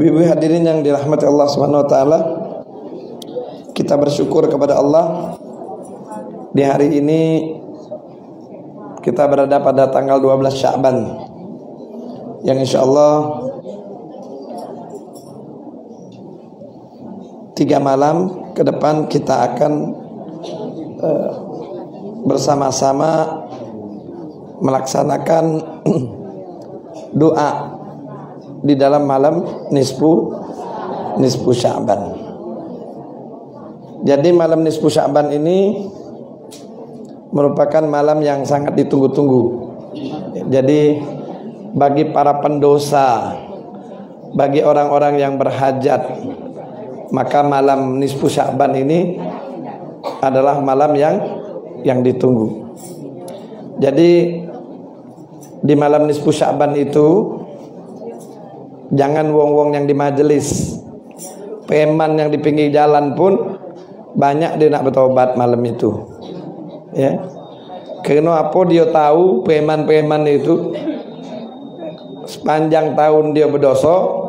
Ibu hadirin yang dirahmati Allah Subhanahu wa taala, kita bersyukur kepada Allah di hari ini kita berada pada tanggal 12 Sya'ban yang insyaallah 3 malam ke depan kita akan bersama-sama melaksanakan doa di dalam malam nisfu Sya'ban. Jadi malam nisfu Sya'ban ini merupakan malam yang sangat ditunggu-tunggu. Jadi bagi para pendosa, bagi orang-orang yang berhajat, maka malam nisfu Sya'ban ini adalah malam yang ditunggu. Jadi di malam nisfu Sya'ban itu jangan wong-wong yang di majelis, preman yang di pinggir jalan pun banyak dia nak bertobat malam itu. Ya. Karena apa dia tahu preman-preman itu sepanjang tahun dia berdosa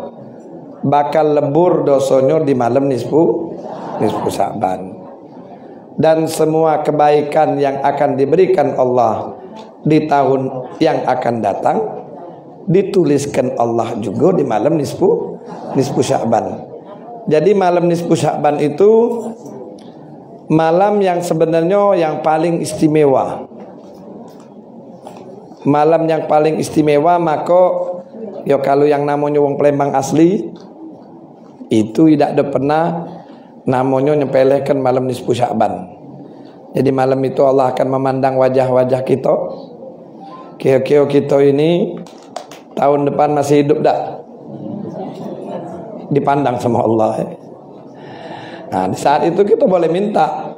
bakal lebur dosanya di malam nisfu Sya'ban. Dan semua kebaikan yang akan diberikan Allah di tahun yang akan datang dituliskan Allah juga di malam nisfu Sya'ban. Jadi malam nisfu Sya'ban itu malam yang sebenarnya yang paling istimewa. Malam yang paling istimewa, maka ya kalau yang namanya wong Palembang asli itu tidak ada pernah namanya nyepelekan malam nisfu Sya'ban. Jadi malam itu Allah akan memandang wajah-wajah kita. Kira-kira kita ini tahun depan masih hidup tak? Dipandang sama Allah. Nah, di saat itu kita boleh minta,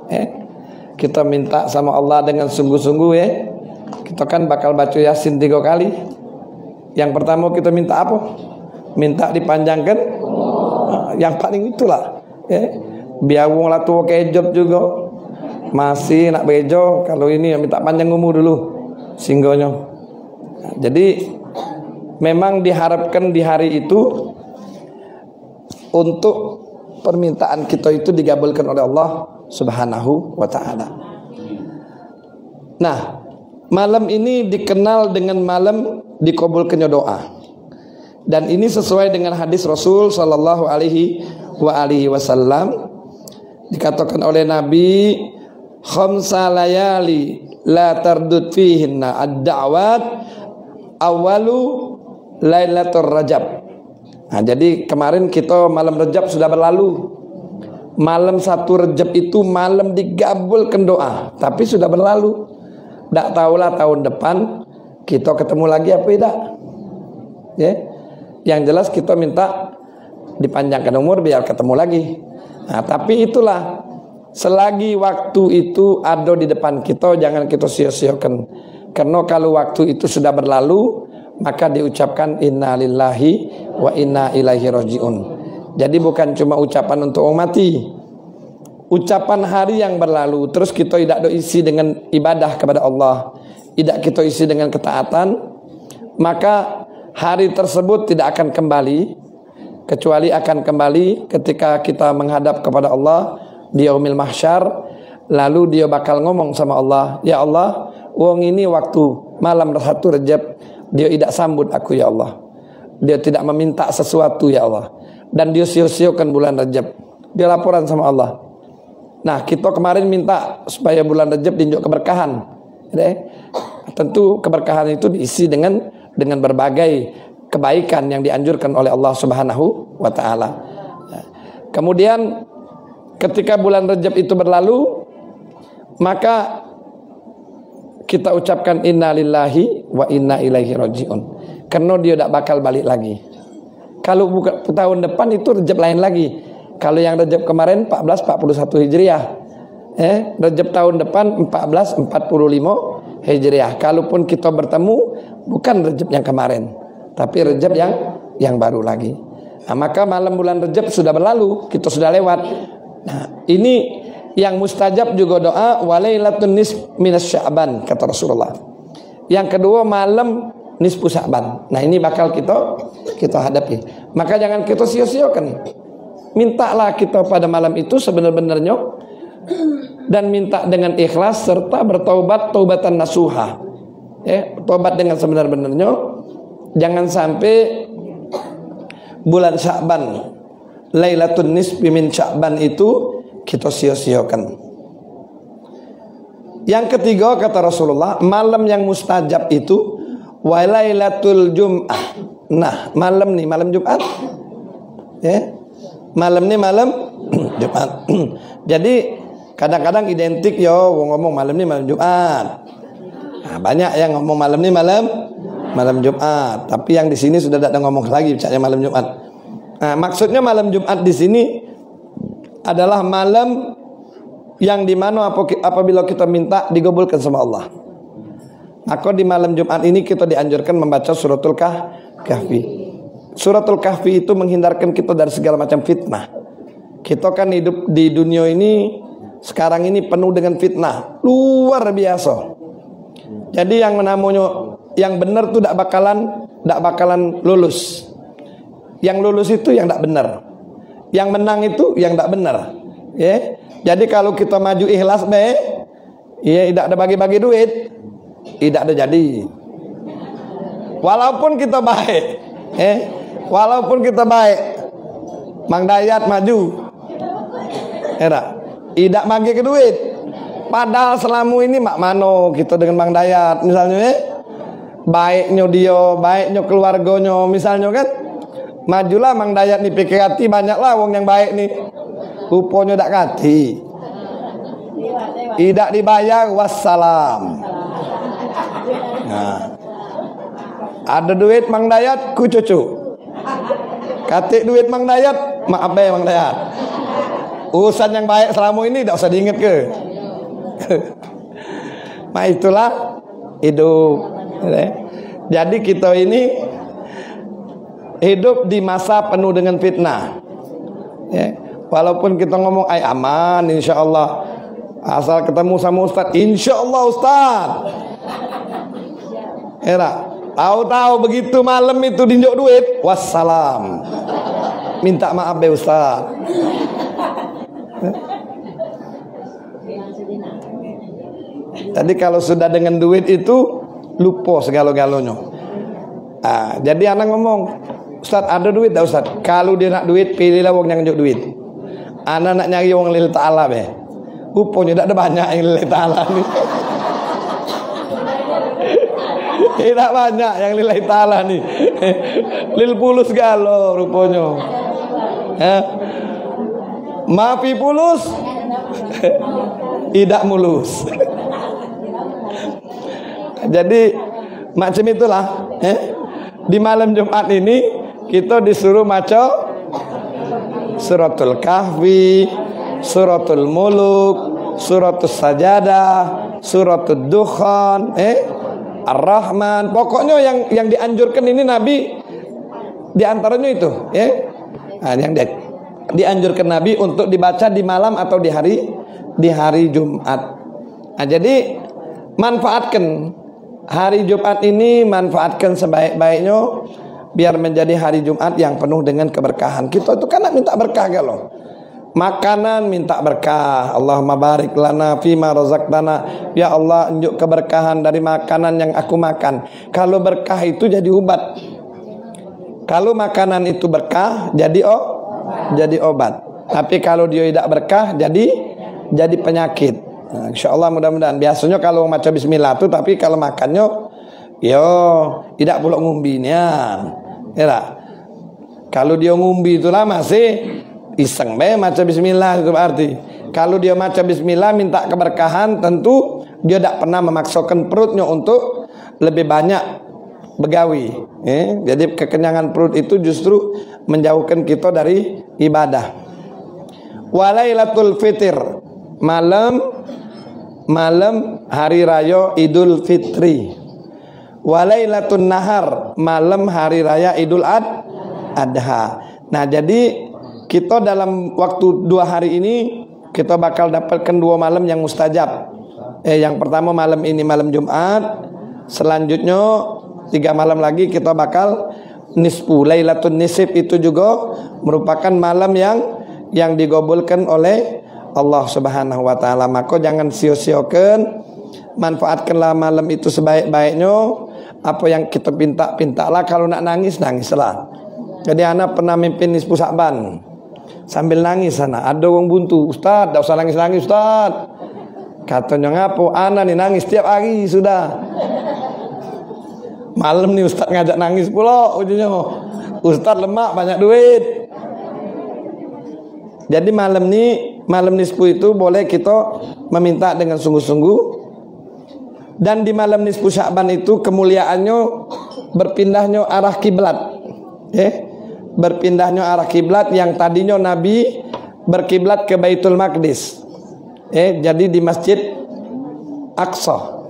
kita minta sama Allah dengan sungguh-sungguh, Kita kan bakal baca Yasin 3 kali. Yang pertama kita minta apa? Minta dipanjangkan. Yang paling itulah, biar wong lah tua kejot juga masih nak bejo. Kalau ini minta panjang umur dulu singgonya. Nah, jadi memang diharapkan di hari itu untuk permintaan kita itu digabulkan oleh Allah Subhanahu wa taala. Nah, malam ini dikenal dengan malam dikabulkannya doa. Dan ini sesuai dengan hadis Rasul sallallahu alaihi wasallam. Dikatakan oleh Nabi, khamsa layali la tardud fihinna ad-da'wat awalu Lailatul Rajab. Nah, jadi kemarin kita malam Rajab sudah berlalu. Malam 1 Rajab itu malam digabulkan doa, tapi sudah berlalu. Tak tahulah tahun depan kita ketemu lagi apa tidak. Yang jelas kita minta dipanjangkan umur biar ketemu lagi. Nah, tapi itulah, selagi waktu itu ada di depan kita jangan kita sia-siakan. Karena kalau waktu itu sudah berlalu, maka diucapkan inna lillahi wa inna ilaihi rajiun. Jadi bukan cuma ucapan untuk orang mati, ucapan hari yang berlalu terus kita tidak isi dengan ibadah kepada Allah, tidak kita isi dengan ketaatan, maka hari tersebut tidak akan kembali, kecuali akan kembali ketika kita menghadap kepada Allah di yaumil mahsyar. Lalu dia bakal ngomong sama Allah, ya Allah, wong ini waktu malam 1 Rajab dia tidak sambut aku ya Allah. Dia tidak meminta sesuatu ya Allah. Dan dia sia-siakan bulan Rajab. Dia laporan sama Allah. Nah, kita kemarin minta supaya bulan Rajab diunjuk keberkahan. Tentu keberkahan itu diisi dengan berbagai kebaikan yang dianjurkan oleh Allah Subhanahu wa taala. Kemudian ketika bulan Rajab itu berlalu, maka kita ucapkan inna lillahi wa inna ilaihi rajiun. Karena dia tidak bakal balik lagi. Kalau bukan tahun depan itu Rajab lain lagi. Kalau yang Rajab kemarin 1441 Hijriah, Rajab tahun depan 1445 Hijriah. Kalaupun kita bertemu bukan Rajab yang kemarin, tapi Rajab yang baru lagi. Nah, maka malam bulan Rajab sudah berlalu, kita sudah lewat. Nah, ini yang mustajab juga doa walailatun nisf minas Sya'ban kata Rasulullah. Yang kedua malam nisfu Sya'ban. Nah, ini bakal kita hadapi. Maka jangan kita sia-siakan. Mintalah kita pada malam itu sebenar-benarnya, dan minta dengan ikhlas serta bertaubat taubatan nasuha. Ya, taubat dengan sebenar-benarnya. Jangan sampai bulan Sya'ban, Lailatul Nisfi min Sya'ban itu kita sia-siakan. Yang ketiga kata Rasulullah, malam yang mustajab itu walailatul Jum'ah. Nah, malam nih malam Jumat. Ya. Malam nih malam Jumat. Jadi kadang-kadang identik ngomong malam nih malam Jumat. Nah, banyak yang ngomong malam nih malam Jumat, tapi yang di sini sudah tidak ngomong lagi bicaranya malam Jumat. Nah, maksudnya malam Jumat di sini adalah malam yang dimana apabila kita minta digabulkan sama Allah. Maka di malam Jumat ini kita dianjurkan membaca suratul Kahfi. Suratul Kahfi itu menghindarkan kita dari segala macam fitnah. Kita kan hidup di dunia ini sekarang ini penuh dengan fitnah luar biasa. Jadi yang namanya yang benar tuh tidak bakalan lulus. Yang lulus itu yang tidak benar. Yang menang itu yang tidak benar. Ya. Jadi kalau kita maju ikhlas ya tidak ada bagi-bagi duit, tidak ada jadi. Walaupun kita baik, walaupun kita baik, Mang Dayat maju, tidak bagi ke duit. Padahal selama ini mak mano kita dengan Mang Dayat, misalnya, baiknya dia, baiknya keluarganya, misalnya kan, majulah Mang Dayat nih pikir hati banyaklah wong yang baik nih. Rupanya tak kati, tidak dibayar, wassalam. Nah, ada duit Mang Dayat ku cucu, katik duit Mang Dayat maaf Mang Dayat. Urusan yang baik selama ini tidak usah diingat ke. Nah, itulah hidup. Jadi kita ini hidup di masa penuh dengan fitnah. Ya. Walaupun kita ngomong aman, insya Allah, asal ketemu sama Ustaz, insya Allah Ustaz. Tahu-tahu begitu malam itu dinjok duit, wassalam. Minta maaf deh Ustaz. Tadi kalau sudah dengan duit itu lupa segala-galanya. Nah, jadi anak ngomong, Ustaz ada duit dah Ustaz. Kalau dia nak duit, pilihlah wong yang njuk duit. Anak nak nyari wong lillahi ta'ala be. Rupanya tak ada banyak yang lillahi ta'ala ni. Tidak banyak yang lillahi ta'ala ni. Lil pulus galo rupanya. Maafi pulus, tidak mulus. Jadi macam itulah. Di malam Jumat ini kita disuruh maca suratul Kahfi, suratul Muluk, suratul Sajadah, suratul Dukhan, Ar-Rahman. Pokoknya yang dianjurkan ini Nabi diantaranya itu, nah, yang dianjurkan Nabi untuk dibaca di malam atau di hari Jumat. Nah, jadi manfaatkan hari Jumat ini, manfaatkan sebaik-baiknya biar menjadi hari Jumat yang penuh dengan keberkahan. Kita itu kan minta berkah galau. Makanan minta berkah. Allahumma barik lana fima razaqtana. Ya Allah, unjuk keberkahan dari makanan yang aku makan. Kalau berkah itu jadi obat. Kalau makanan itu berkah jadi obat. Tapi kalau dia tidak berkah jadi penyakit. Nah, insyaallah mudah-mudahan. Biasanya kalau maca bismillah tuh, tapi kalau makannya tidak pula ngumbinya. Ya, kalau dia ngumbi itulah masih iseng maca bismillah itu berarti. Kalau dia maca bismillah minta keberkahan, tentu dia tidak pernah memaksakan perutnya untuk lebih banyak begawi. Jadi kekenyangan perut itu justru menjauhkan kita dari ibadah. Walailatul Fitr, malam hari raya Idul Fitri. Walailatun Nahar, malam hari raya Idul Adha. Nah, jadi kita dalam waktu 2 hari ini kita bakal dapatkan 2 malam yang mustajab. Yang pertama malam ini malam Jumat, selanjutnya 3 malam lagi kita bakal nisfu. Lailatul Nisf itu juga merupakan malam yang digabulkan oleh Allah Subhanahu wa taala. Maka jangan sia-siakan, manfaatkanlah malam itu sebaik-baiknya. Apa yang kita pintalah, kalau nak nangis nangislah. Jadi anak pernah mimpin nisfu Sya'ban. Sambil nangis sana, ada orang buntu, "Ustaz, tak usah nangis-nangis, Ustaz." Katanya, "Ngapo? Anak nih nangis tiap hari sudah." Malam nih Ustaz ngajak nangis pula ujungnya. Ustaz lemak, banyak duit. Jadi malam nisfu itu boleh kita meminta dengan sungguh-sungguh. Dan di malam nisfu Sya'ban itu kemuliaannya berpindahnya arah kiblat. Berpindahnya arah kiblat, yang tadinya Nabi berkiblat ke Baitul Maqdis. Jadi di Masjid Aqsa.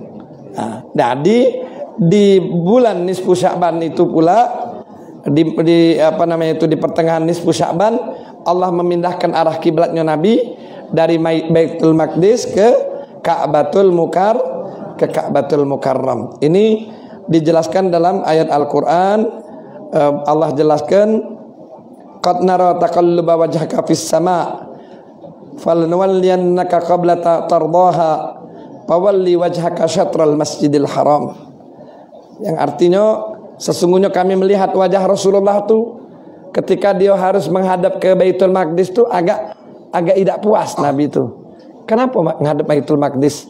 Nah, jadi di bulan nisfu Sya'ban itu pula di pertengahan nisfu Sya'ban Allah memindahkan arah kiblatnya Nabi dari Baitul Maqdis ke Ka'batul Mukarram. Ini dijelaskan dalam ayat Al-Qur'an. Allah jelaskan, "Qad nara taqalluba wajhaka fis sama' falnuwalliyannaka qablata tardaha fawalli wajhaka syatral masjidil haram." Yang artinya, sesungguhnya kami melihat wajah Rasulullah tuh ketika dia harus menghadap ke Baitul Maqdis tuh agak tidak puas Nabi itu. Kenapa menghadap Baitul Maqdis?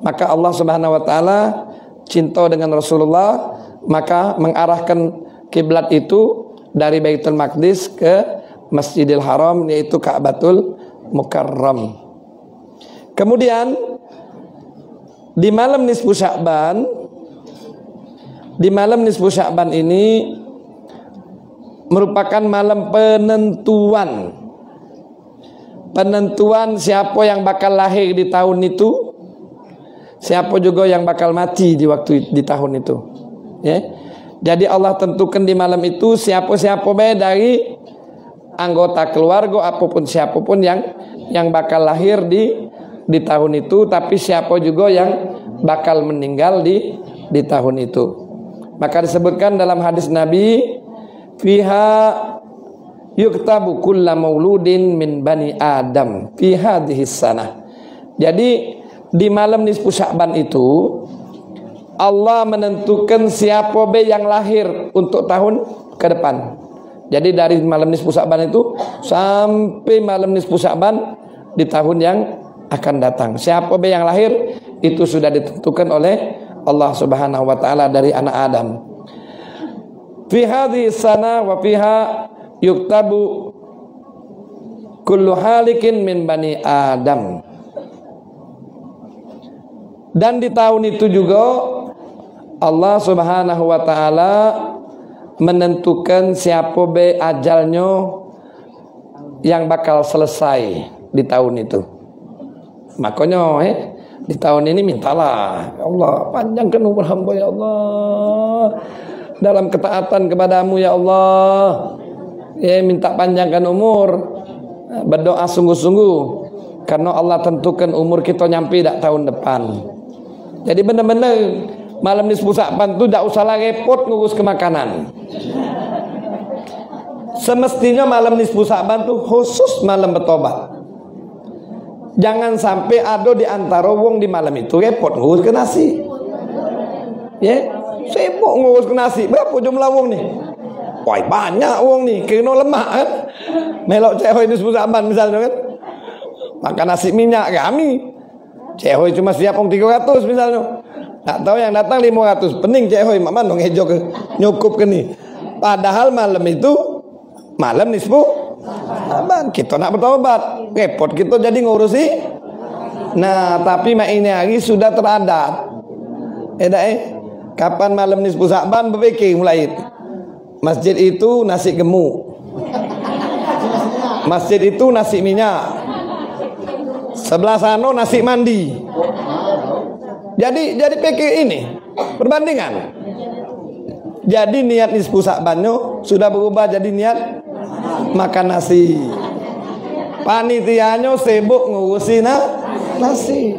Maka Allah Subhanahu wa taala cinta dengan Rasulullah, maka mengarahkan kiblat itu dari Baitul Maqdis ke Masjidil Haram, yaitu Ka'batul Mukarram. Kemudian di malam nisfu Sya'ban ini merupakan malam penentuan siapa yang bakal lahir di tahun itu, siapa juga yang bakal mati di tahun itu. Jadi Allah tentukan di malam itu siapa-siapa dari anggota keluarga apapun siapapun yang bakal lahir di tahun itu, tapi siapa juga yang bakal meninggal di tahun itu. Maka disebutkan dalam hadis Nabi, "Fiha yuktabu kulla mauludin min bani Adam fi hadhihi sanah." Jadi di malam nisfu Sya'ban itu Allah menentukan siapa yang lahir untuk tahun ke depan. Jadi dari malam nisfu Sya'ban itu sampai malam nisfu Sya'ban di tahun yang akan datang, siapa yang lahir itu sudah ditentukan oleh Allah Subhanahu wa taala dari anak Adam. Fi hadhihi sana wa fiha yuktabu kullu halikin min bani Adam. Dan di tahun itu juga Allah Subhanahu wa taala menentukan siapa ajalnya yang bakal selesai di tahun itu. Makanya di tahun ini mintalah, "Ya Allah, panjangkan umur hamba ya Allah dalam ketaatan kepadamu ya Allah." Minta panjangkan umur, berdoa sungguh-sungguh, karena Allah tentukan umur kita nyampe dak tahun depan. Jadi benar-benar malam nisfu Sya'ban itu tidak usah repot ngurus ke makanan. Semestinya malam nisfu Sya'ban itu khusus malam bertobat. Jangan sampai ada di antara wong di malam itu repot ngurus ke nasi. Sibuk ngurus ke nasi. Berapa jumlah wong nih? Wah, banyak wong nih, kena lemak kan. Melok cewek nisfu Sya'ban misalnya kan, makan nasi minyak kami. Cewek cuma siap 300 misalnya. Tak tahu yang datang 500. Pening cewek mak mana ngejo ke nyukup ke nih. Padahal malam itu malam nisfu Sya'ban. Kita nak bertobat, repot kita jadi ngurusi. Nah, tapi mak ini hari sudah teradat. Kapan malam nisfu Sya'ban berpikir mulai. Masjid itu nasi gemuk. Masjid itu nasi minyak. Sebelah sana nasi mandi. Jadi pikir ini perbandingan. Jadi niat nisfu Sya'bannya sudah berubah jadi niat makan nasi. Panitianya sibuk ngurusin nasi.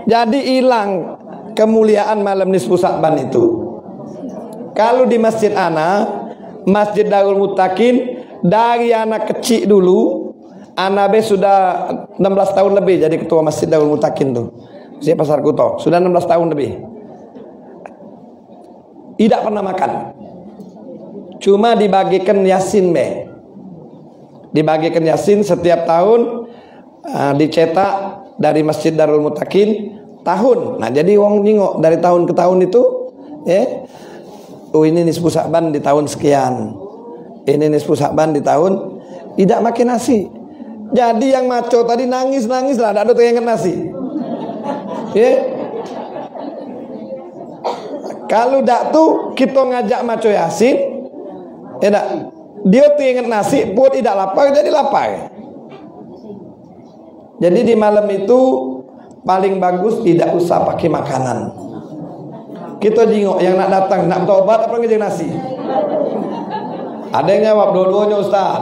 Jadi hilang kemuliaan malam nisfu Sya'ban itu. Kalau di masjid ana, Masjid Darul Muttaqin, dari anak kecil dulu, anak be sudah 16 tahun lebih jadi ketua Masjid Darul Muttaqin tuh. Saya Pasar Kuto, sudah 16 tahun lebih. Tidak pernah makan. Cuma dibagikan Yasin be. Dibagikan Yasin setiap tahun, dicetak dari Masjid Darul Muttaqin tahun. Nah, jadi wong nyingok dari tahun ke tahun itu, oh ini nisfu Sa'ban di tahun sekian. Ini nisfu Sa'ban di tahun, tidak makan nasi. Jadi yang maco tadi nangis-nangis lah, tidak ada tuh yang ingat nasi. Kalau dak tuh kita ngajak maco Yasin, dia tuh ingat nasi, pun tidak lapar jadi lapar. Jadi di malam itu paling bagus tidak usah pakai makanan. Kita jingok yang nak datang nak tobat apa ngejek nasi. Ada yang jawab dua-duanya Ustaz.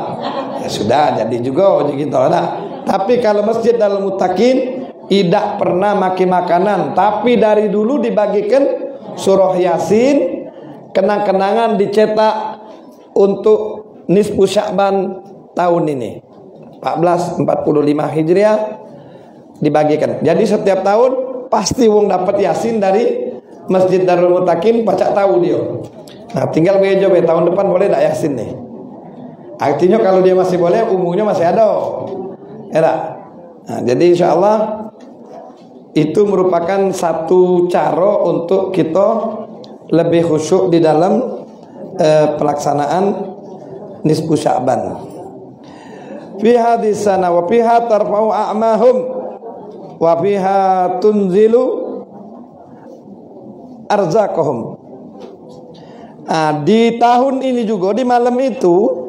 Ya sudah, jadi juga gitu lah. Tapi kalau Masjid Darul Muttaqin tidak pernah makan makanan, tapi dari dulu dibagikan surah Yasin, kenang-kenangan dicetak untuk nisfu Sya'ban tahun ini 1445 Hijriah dibagikan. Jadi setiap tahun pasti wong dapat Yasin dari Masjid Darul Muttaqin, pacak tahu dia. Nah, tinggal gue coba tahun depan boleh tak Yasin nih. Artinya kalau dia masih boleh, umurnya masih ada. Nah, jadi insya Allah itu merupakan satu cara untuk kita lebih khusyuk di dalam pelaksanaan nisfu Sya'ban. Fi hadis sana wa fiha tarfa'u a'mahum wa fiha tunzilu arzaqahum. Di tahun ini juga di malam itu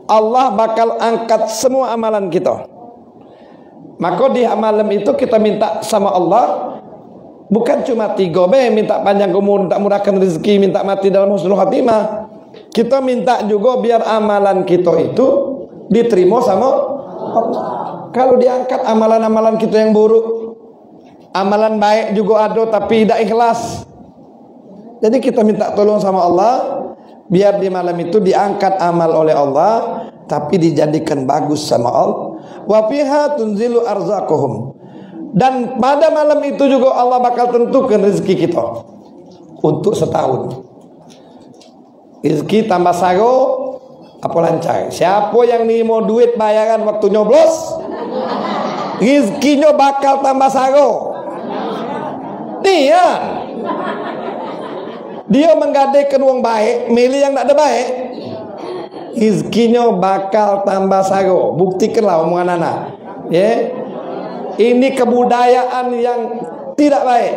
Allah bakal angkat semua amalan kita. Maka di malam itu kita minta sama Allah bukan cuma 3 minta panjang umur, minta murahkan rezeki, minta mati dalam husnul khatimah. Kita minta juga biar amalan kita itu diterima sama Allah. Kalau diangkat amalan-amalan kita yang buruk, amalan baik juga ada tapi tidak ikhlas. Jadi kita minta tolong sama Allah biar di malam itu diangkat amal oleh Allah tapi dijadikan bagus sama Allah. Wa fiha tunzilu arzaqahum. Dan pada malam itu juga Allah bakal tentukan rezeki kita untuk setahun. Rezeki tambah sago apa lancar. Siapa yang nih mau duit bayaran waktu nyoblos, rezekinya bakal tambah sago. Dia menggadaikan uang baik, milih yang tak ada baik, rezekinya bakal tambah sago. Buktikanlah omongan anak. Ini kebudayaan yang tidak baik.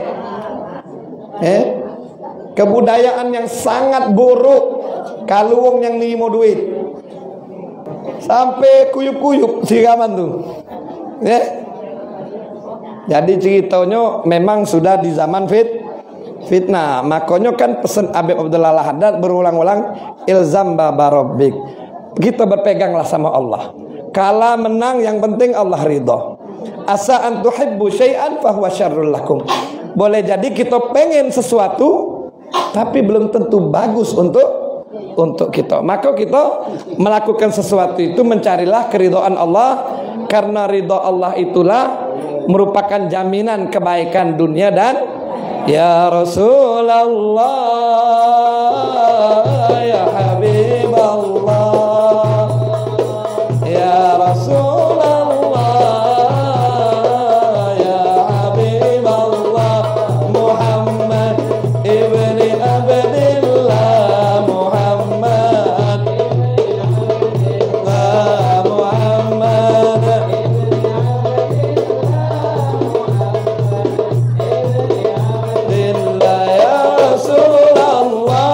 Kebudayaan yang sangat buruk. Kalau wong yang nimo duit sampai kuyup-kuyup siraman tuh. Jadi ceritanya memang sudah di zaman fitnah. Makanya kan pesan Habib Abdullah Al-Haddad berulang-ulang, ilzam babarabbik. Kita berpeganglah sama Allah. Kala menang yang penting Allah ridha. Asa an tuhibbu syai'an fahuwa syarrul lakum. Boleh jadi kita pengen sesuatu tapi belum tentu bagus untuk kita. Maka kita melakukan sesuatu itu mencarilah keridhaan Allah, karena ridha Allah itulah merupakan jaminan kebaikan dunia dan ya Rasulullah, ya Habiballah, ya Rasulullah, ya Habiballah, Muhammad ibni Abdillah, Muhammad, Muhammad, Billah ya Rasulullah.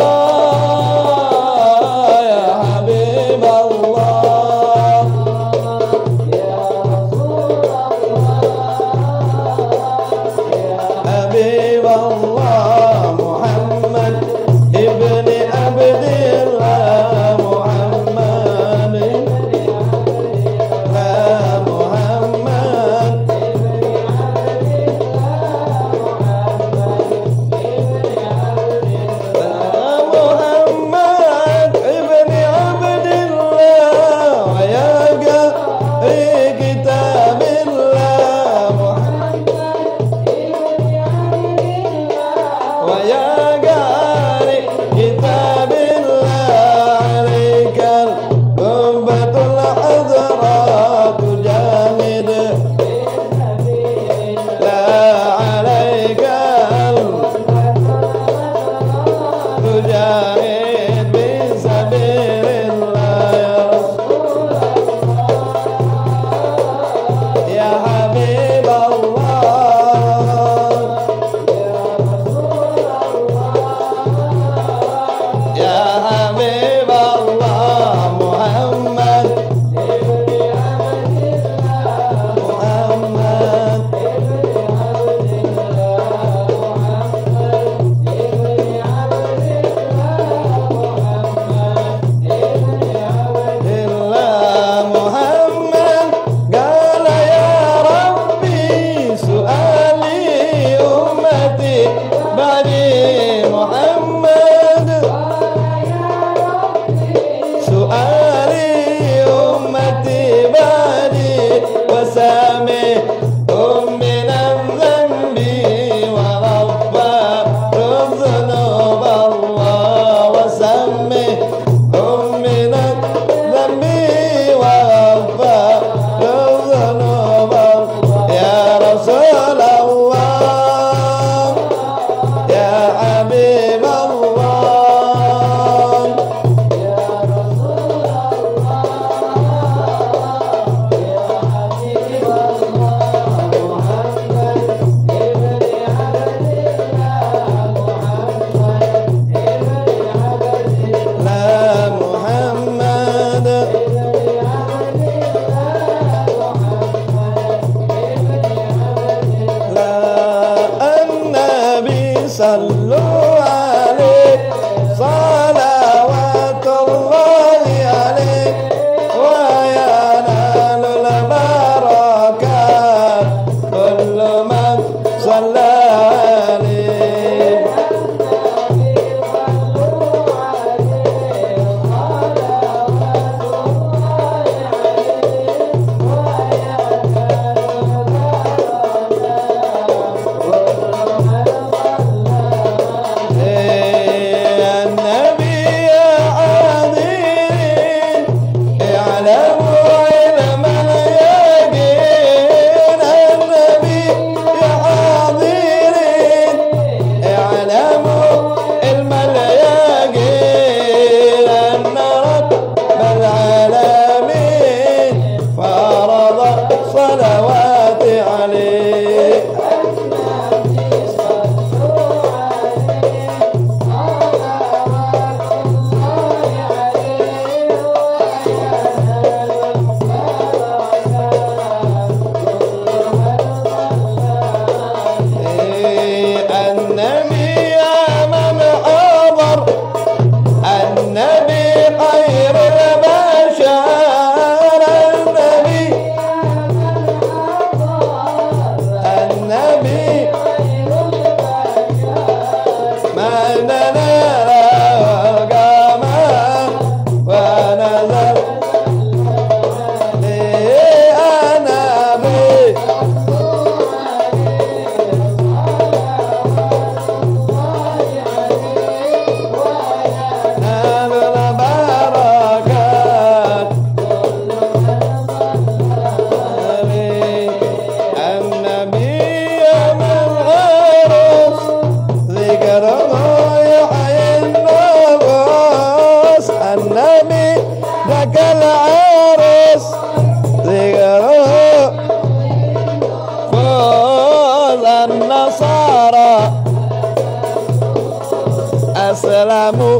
Assalamu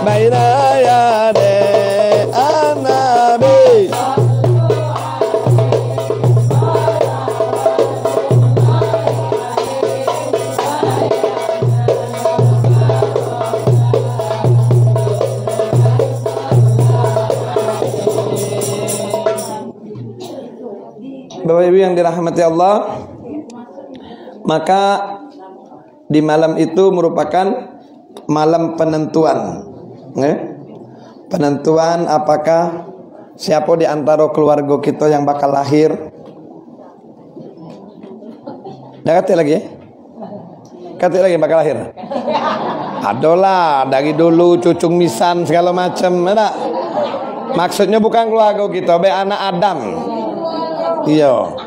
baina yadai an-nabi. Bapak Ibu yang dirahmati Allah, maka di malam itu merupakan malam penentuan, penentuan apakah siapa di antara keluarga kita yang bakal lahir. Dah kata lagi, kata lagi bakal lahir. Adalah dari dulu cucung misan segala macam, ada. Maksudnya bukan keluarga kita, be anak Adam. Iya,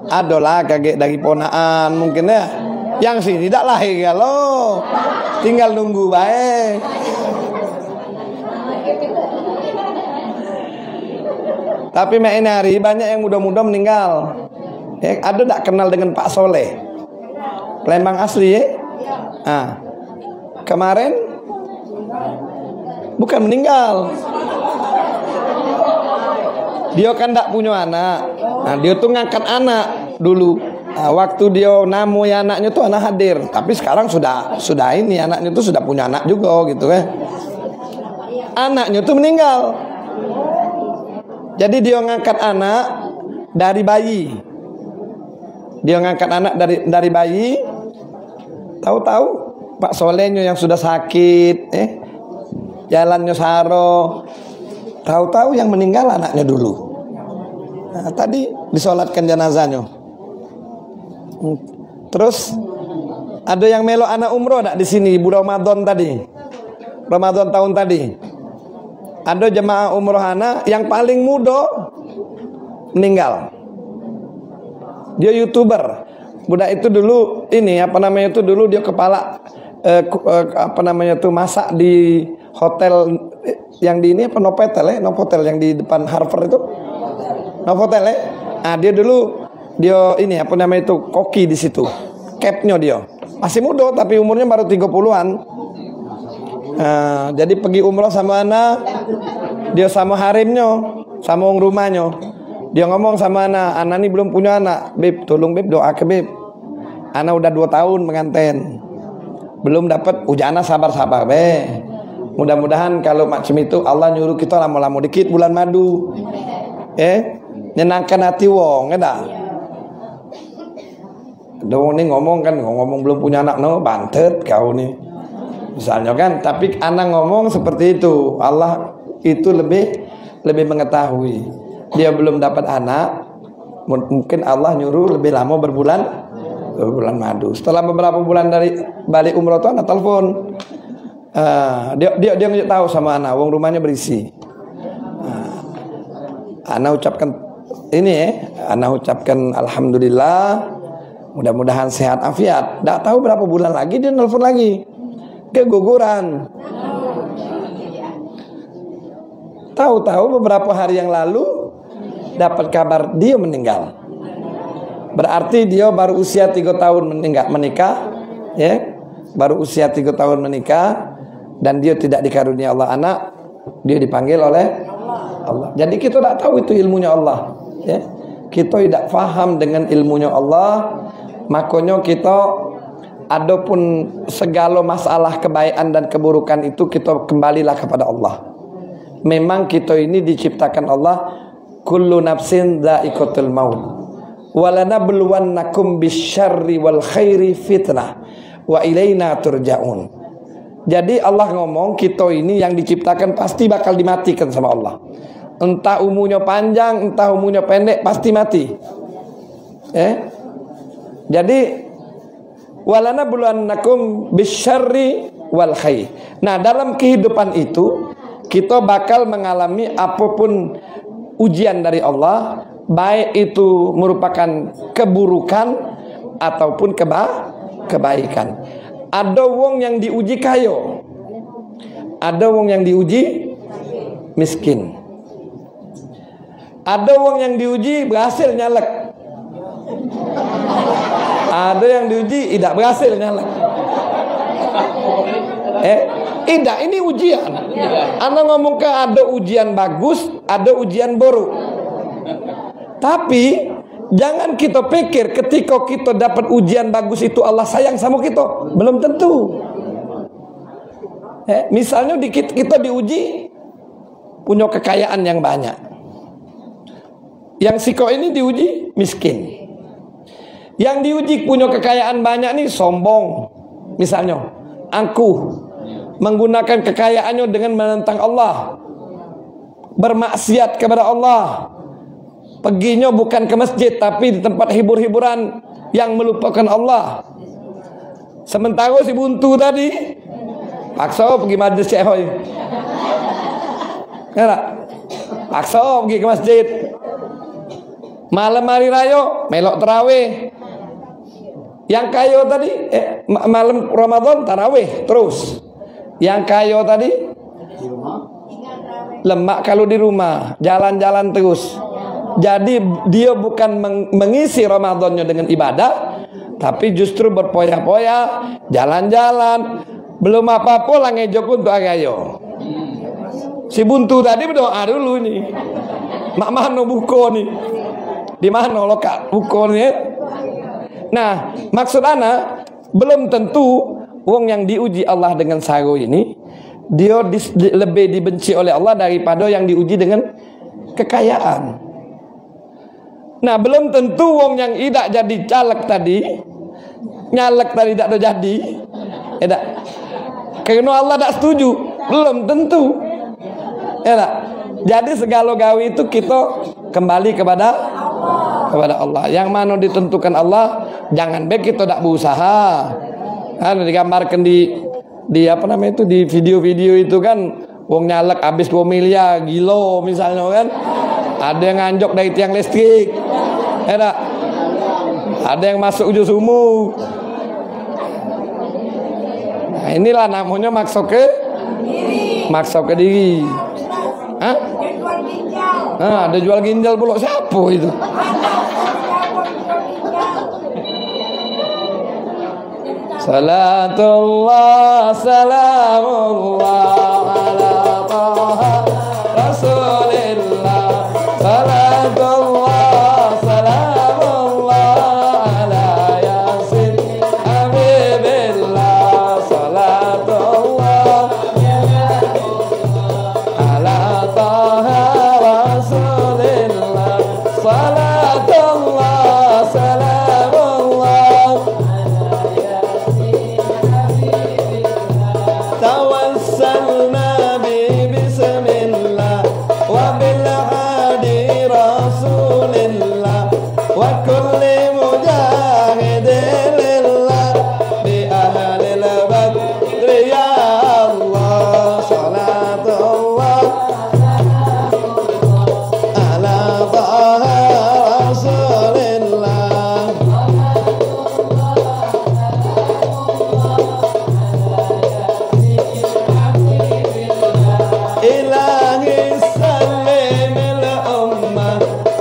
adalah kaget dari ponaan mungkin ya. Yang sini tidak lahir kalau tinggal nunggu baik. Tapi main hari banyak yang muda-muda meninggal. Ada tak kenal dengan Pak Soleh? Lembang asli ya? Nah, kemarin bukan meninggal. Dia kan tak punya anak. Nah, dia tuh ngangkat anak dulu. Nah, waktu dia namu ya anaknya tuh anak hadir. Tapi sekarang sudah ini anaknya tuh sudah punya anak juga gitu kan. Anaknya tuh meninggal. Jadi dia ngangkat anak dari bayi. Dia ngangkat anak dari bayi. Tahu-tahu Pak Solehnya yang sudah sakit, jalannya saro. Tahu-tahu yang meninggal anaknya dulu. Nah, tadi disolatkan jenazahnya. Terus ada yang melok anak umroh tak di sini bulan Ramadan tadi. Ramadan tahun tadi. Ada jemaah umroh anak yang paling muda meninggal. Dia YouTuber. Budak itu dulu ini apa namanya itu dulu dia kepala apa namanya itu masak di hotel yang di ini apa Novotel yang di depan Harvard itu. Novotel ya. Nah, dia dulu dia ini apa namanya itu koki di situ. Capnya dia. Masih muda tapi umurnya baru 30-an. Nah, jadi pergi umroh sama anak. Dia sama harimnya, sama orang rumahnya. Dia ngomong sama anak ini belum punya anak. Beb, tolong beb doa ke beb. Anak udah 2 tahun menganten. Belum dapat ujana sabar-sabar be. Mudah-mudahan kalau macam itu Allah nyuruh kita lama-lama dikit bulan madu. Nyenangkan hati wong, dah. Dong nih ngomong belum punya anak no bantet kau nih. Misalnya kan, tapi anak ngomong seperti itu. Allah itu lebih mengetahui. Dia belum dapat anak, mungkin Allah nyuruh lebih lama berbulan madu. Setelah beberapa bulan dari balik umroh tuh anak telepon. Dia tahu sama anak, wong rumahnya berisi. Ana ucapkan ini ya, ana ucapkan alhamdulillah, mudah-mudahan sehat afiat. Nggak tahu berapa bulan lagi dia nelpon lagi, keguguran. Tahu-tahu beberapa hari yang lalu dapat kabar dia meninggal. Berarti dia baru usia 3 tahun menikah, ya, baru usia 3 tahun menikah, dan dia tidak dikarunia Allah anak, dia dipanggil oleh Allah. Jadi kita tidak tahu itu ilmunya Allah, ya. Kita tidak faham dengan ilmunya Allah, makanya kita adapun segala masalah kebaikan dan keburukan itu kita kembalilah kepada Allah. Memang kita ini diciptakan Allah, kullu nafsin dha'iqatul maut. Walanabluwannakum bisyarri wal khairi fitnah wa ilaina turja'un. Jadi Allah ngomong kita ini yang diciptakan pasti bakal dimatikan sama Allah. Entah umurnya panjang, entah umurnya pendek, pasti mati. Jadi walanabluwannakum bisyarri wal khair. Nah, dalam kehidupan itu kita bakal mengalami apapun ujian dari Allah, baik itu merupakan keburukan ataupun kebaikan. Ada wong yang diuji kayo, ada wong yang diuji miskin, ada wong yang diuji berhasil nyalek, ada yang diuji tidak berhasil nyalek. Tidak, ini ujian. Anda ngomong ke ada ujian bagus, ada ujian buruk. Tapi jangan kita pikir ketika kita dapat ujian bagus itu Allah sayang sama kita. Belum tentu. Misalnya kita diuji punya kekayaan yang banyak. Yang siko ini diuji miskin. Yang diuji punya kekayaan banyak nih sombong. Misalnya angkuh, menggunakan kekayaannya dengan menentang Allah, bermaksiat kepada Allah, perginya bukan ke masjid tapi di tempat hibur-hiburan yang melupakan Allah. Sementara si buntu tadi paksa pergi majlis cehoy, paksa pergi ke masjid. Malam hari raya melok tarawih. Yang kayo tadi malam Ramadan tarawih terus. Yang kayo tadi lemak kalau di rumah, jalan-jalan terus. Jadi dia bukan mengisi Ramadannya dengan ibadah, tapi justru berpoya-poya, jalan-jalan, belum apa-apa lah ngejok untuk agayo. Si buntu tadi berdoa dulu nih. Mak mana buko nih? Di mana lokak buko nih? Nah, maksud ana belum tentu wong yang diuji Allah dengan saru ini dia lebih dibenci oleh Allah daripada yang diuji dengan kekayaan. Nah, belum tentu wong yang tidak jadi caleg tadi, nyalek tadi tidak jadi, tidak. Karena Allah tidak setuju, belum tentu. Tidak. Jadi segala gawe itu kita kembali kepada Allah. Yang mana ditentukan Allah, jangan baik kita tidak berusaha. Kan digambarkan di apa namanya itu di video-video itu kan wong nyalek habis 2 miliar gilo misalnya kan. Ada yang nganjok dari tiang listrik. Ada yang masuk ujung sumur. Nah, inilah namanya maksa ke diri. Hah? Nah, ada jual ginjal pula, siapa itu? Salatullah salamullah ala taha rasulillah. Salatullah salamullah ala yasin habibillah. Salatullah ala taha rasulillah. Salatullah salamullah tawassal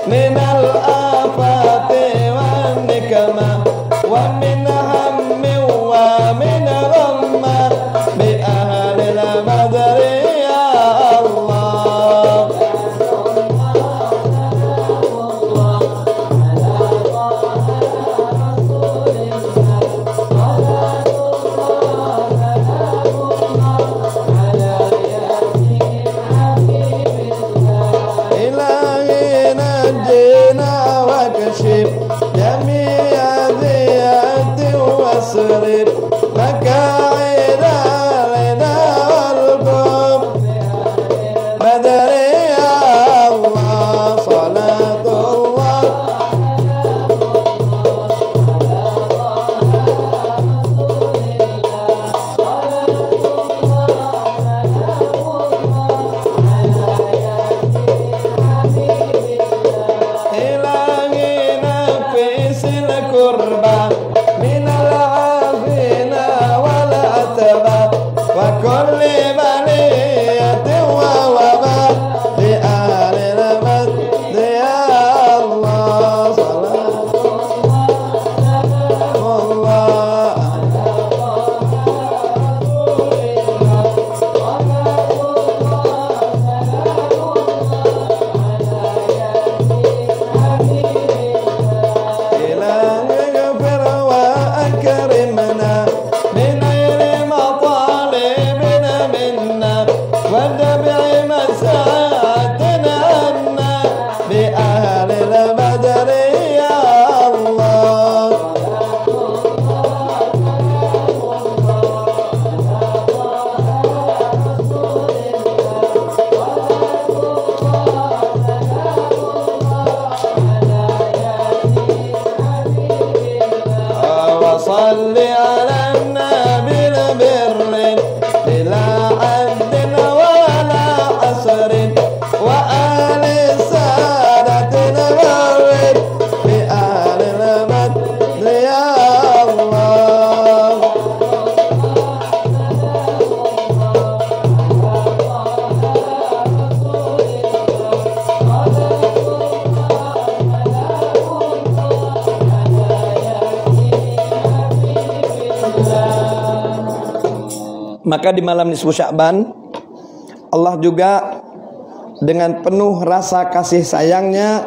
minal afati wan nikma wa min hammi wa min ghamma bi ahlil badri ya Allah. Maka di malam nisfu Sya'ban Allah juga dengan penuh rasa kasih sayangnya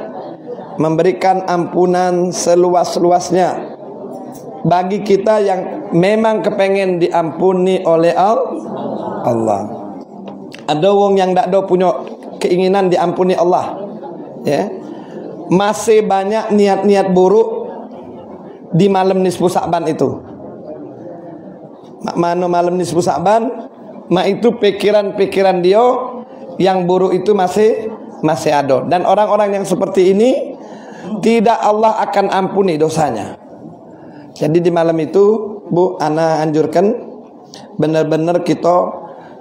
memberikan ampunan seluas-luasnya bagi kita yang memang kepengen diampuni oleh Allah. Ada wong yang tak ada punya keinginan diampuni Allah, ya. Masih banyak niat-niat buruk di malam nisfu Sya'ban itu. Mana malam nisfu Sya'ban, itu pikiran-pikiran dia yang buruk itu masih ada. Dan orang-orang yang seperti ini tidak Allah akan ampuni dosanya. Jadi di malam itu, Bu, ana anjurkan benar-benar kita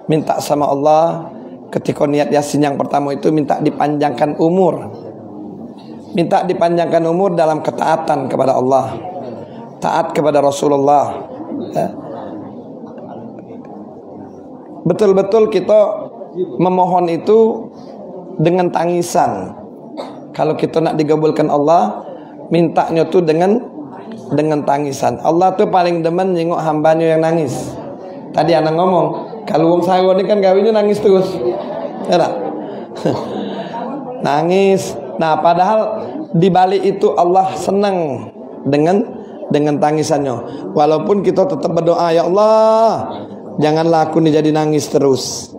minta sama Allah ketika niat Yasin yang pertama itu minta dipanjangkan umur. Minta dipanjangkan umur dalam ketaatan kepada Allah, taat kepada Rasulullah, ya. Betul-betul kita memohon itu dengan tangisan. Kalau kita nak digabulkan Allah, mintanya tuh dengan tangisan. Allah tuh paling demen nyengok hambanya yang nangis. Tadi anak ngomong, kalau wong sawo ini kan kawinnya nangis terus, ya tak? Nangis. Nah, padahal di balik itu Allah senang dengan tangisannya. Walaupun kita tetap berdoa, ya Allah, janganlah aku ini jadi nangis terus.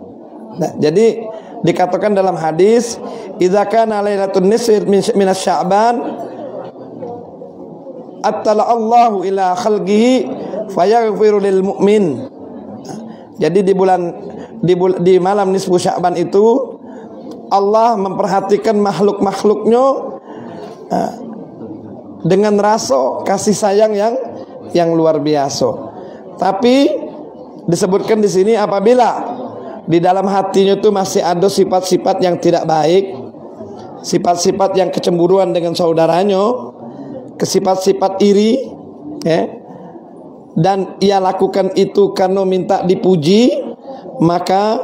Nah, jadi dikatakan dalam hadis, idza kana lailatul nisfi minas Sya'ban attala Allahu ila khalqihi fayaghfiru lil mu'min. Jadi di malam nisfu Sya'ban itu Allah memperhatikan makhluk-makhluknya dengan rasa kasih sayang yang luar biasa. Tapi disebutkan di sini apabila di dalam hatinya itu masih ada sifat-sifat yang tidak baik, sifat-sifat yang kecemburuan dengan saudaranya, sifat-sifat iri, ya, dan ia lakukan itu karena minta dipuji, maka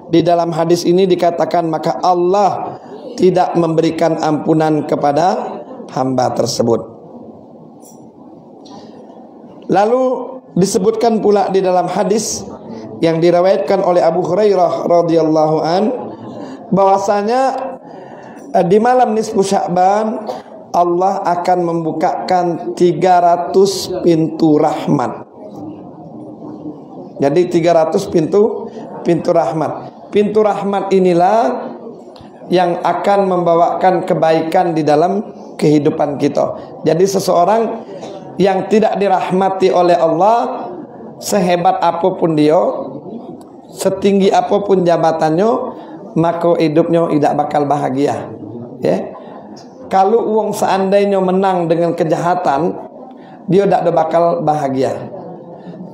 di dalam hadis ini dikatakan maka Allah tidak memberikan ampunan kepada hamba tersebut. Lalu disebutkan pula di dalam hadis yang diriwayatkan oleh Abu Hurairah radhiyallahu an, bahwasanya di malam nisfu Sya'ban Allah akan membukakan 300 pintu rahmat. Jadi 300 pintu rahmat. Pintu rahmat inilah yang akan membawakan kebaikan di dalam kehidupan kita. Jadi seseorang yang tidak dirahmati oleh Allah, sehebat apapun dia, setinggi apapun jabatannya, maka hidupnya tidak bakal bahagia. Ya. Kalau uang seandainya menang dengan kejahatan, dia tidak bakal bahagia.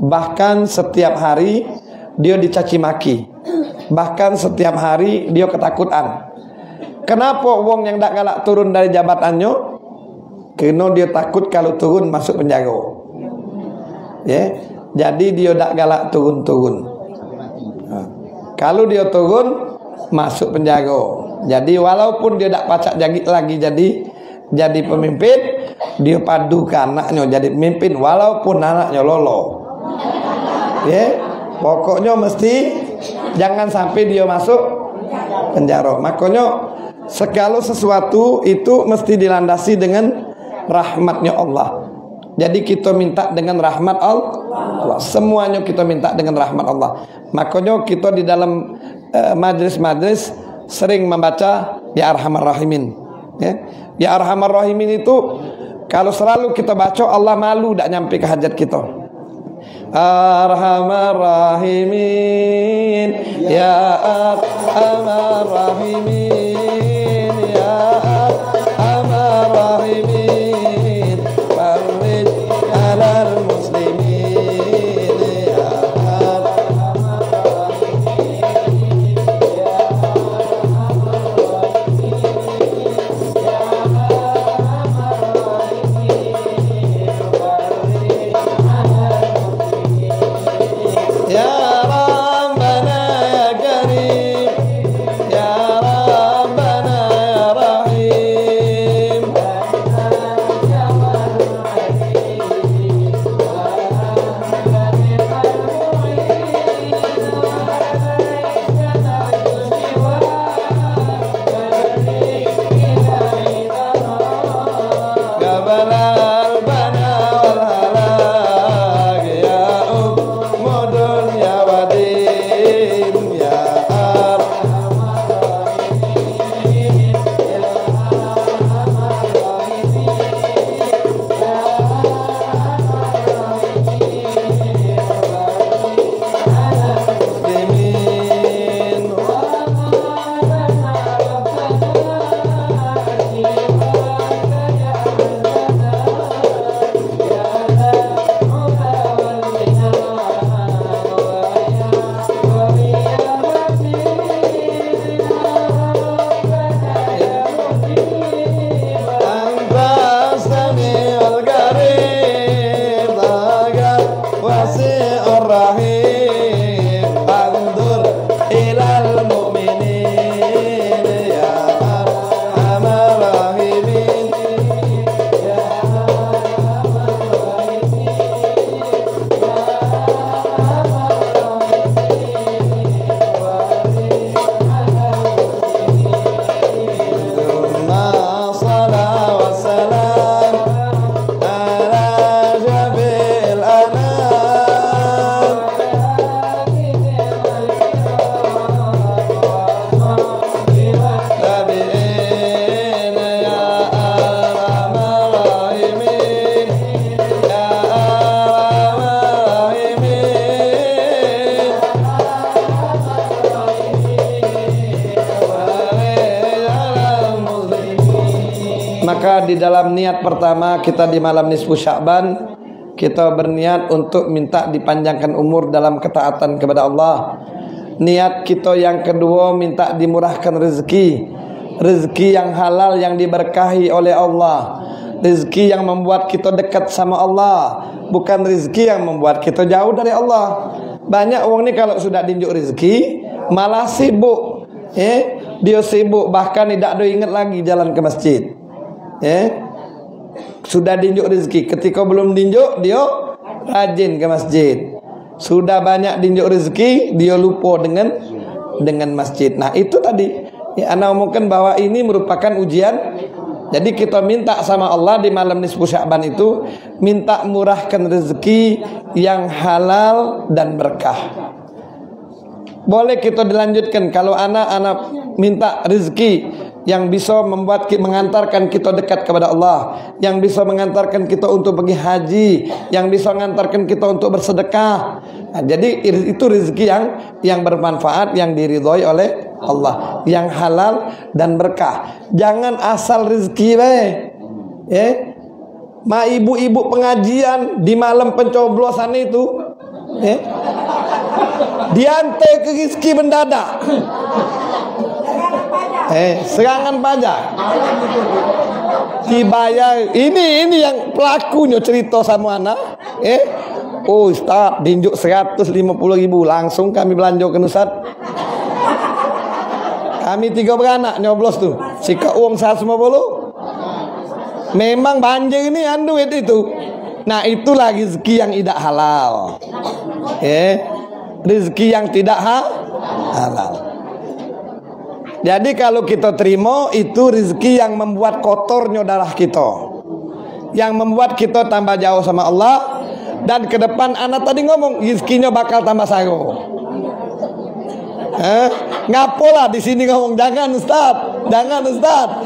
Bahkan setiap hari dia dicaci maki. Bahkan setiap hari dia ketakutan. Kenapa uang yang tidak galak turun dari jabatannya? Karena dia takut kalau turun masuk penjara. Ya. Jadi dia tidak galak turun-turun. Kalau dia turun masuk penjara. Jadi walaupun dia tidak pacak lagi jadi pemimpin, dia padu ke anaknya jadi pemimpin walaupun anaknya lolo. Ya, pokoknya mesti jangan sampai dia masuk penjara. Makanya segala sesuatu itu mesti dilandasi dengan rahmatnya Allah. Jadi kita minta dengan rahmat Allah. Semuanya kita minta dengan rahmat Allah. Makanya kita di dalam majlis-majlis sering membaca Ya Arhamar Rahimin. Ya Arhamar Rahimin itu kalau selalu kita baca, Allah malu tidak nyampe ke hajat kita. Arhamar Rahimin, Ya Arhamar Rahimin, Ya Arhamar Rahimin, farij alal muslimin, Ya Arhamar Rahimin, Ya Arhamar Rahimin, Ya Arhamar Rahimin, farij alal muslimin, Ya Rabbana ya Karim, Ya Rabbana ya Rahim. Gabalal bana wal halak, ya umudun ya wadim, ya Arhamar Rahimin, ya Arhamar Rahimin, ya Arhamar Rahimin, farij alal muslimin. Anta Samiul Karim, Taga Wasi'ur Rahim, Andur ilal mu'minin, Ya Arhamar Rahimin, Ya Arhamar Rahimin, Ya Arhamar Rahimin, farij alal muslimin. Thumma salat wa salam ala jabil anam, tabi'in, Ya Arhamar Rahimin, Ya Arhamar Rahimin, farij alal muslimin. Maka di dalam niat pertama kita di malam nisfu Sya'ban, kita berniat untuk minta dipanjangkan umur dalam ketaatan kepada Allah. Niat kita yang kedua minta dimurahkan rezeki, rezeki yang halal yang diberkahi oleh Allah, rezeki yang membuat kita dekat sama Allah, bukan rezeki yang membuat kita jauh dari Allah. Banyak orang ni kalau sudah diunjuk rezeki malah sibuk, dia sibuk, bahkan tidak ada ingat lagi jalan ke masjid. Sudah dinjuk rezeki, ketika belum dinjuk dia rajin ke masjid. Sudah banyak dinjuk rezeki, dia lupa dengan masjid. Nah itu tadi ana omongkan bahwa ini merupakan ujian. Jadi kita minta sama Allah di malam nisfu Sya'ban itu, minta murahkan rezeki yang halal dan berkah. Boleh kita dilanjutkan, kalau anak minta rezeki yang bisa mengantarkan kita dekat kepada Allah, yang bisa mengantarkan kita untuk pergi haji, yang bisa mengantarkan kita untuk bersedekah. Nah, jadi itu rezeki yang bermanfaat, yang diridhoi oleh Allah, yang halal dan berkah. Jangan asal rezeki ma ibu-ibu pengajian di malam pencoblosan itu diantai ke rezeki mendadak. Serangan pajak dibayar. Ini yang pelakunya cerita sama anak. Oh Ustaz, dinjuk 150.000, langsung kami belanjakan Ustaz. Kami 3 beranak nyoblos tuh, sika uang 150. Memang banjir ini duit itu. Nah itulah rezeki yang tidak halal. Rezeki yang tidak halal. Jadi kalau kita terima, itu rezeki yang membuat kotornya darah kita, yang membuat kita tambah jauh sama Allah. Dan ke depan anak tadi ngomong rezekinya bakal tambah saru. Ngapolah di sini ngomong jangan Ustaz, jangan Ustaz.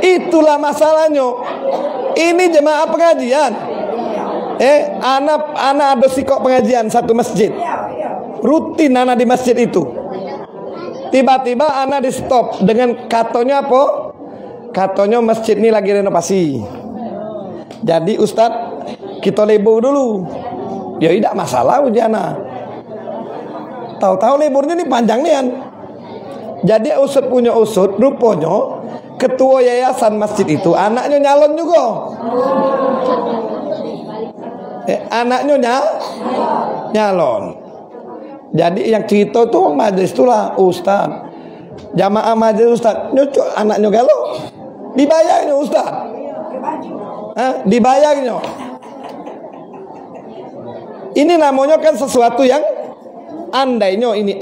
Itulah masalahnya. Ini jemaah pengajian. Anak ada sikok pengajian satu masjid. Rutin anak di masjid itu. Tiba-tiba anak di stop dengan katanya apa? Katanya masjid ini lagi renovasi. Jadi Ustadz, kita libur dulu. Ya tidak masalah ujiana. Tahu-tahu liburnya ini panjang nian. Jadi usut punya usut, rupanya ketua yayasan masjid itu anaknya nyalon juga. Anaknya nyalon. Jadi yang cerita tuh majelis itulah Ustaz. Jamaah majelis Ustaz, nyucuk anaknya galau. Dibayarnya Ustaz. Dibayarnya. Ini namanya kan sesuatu yang andainya ini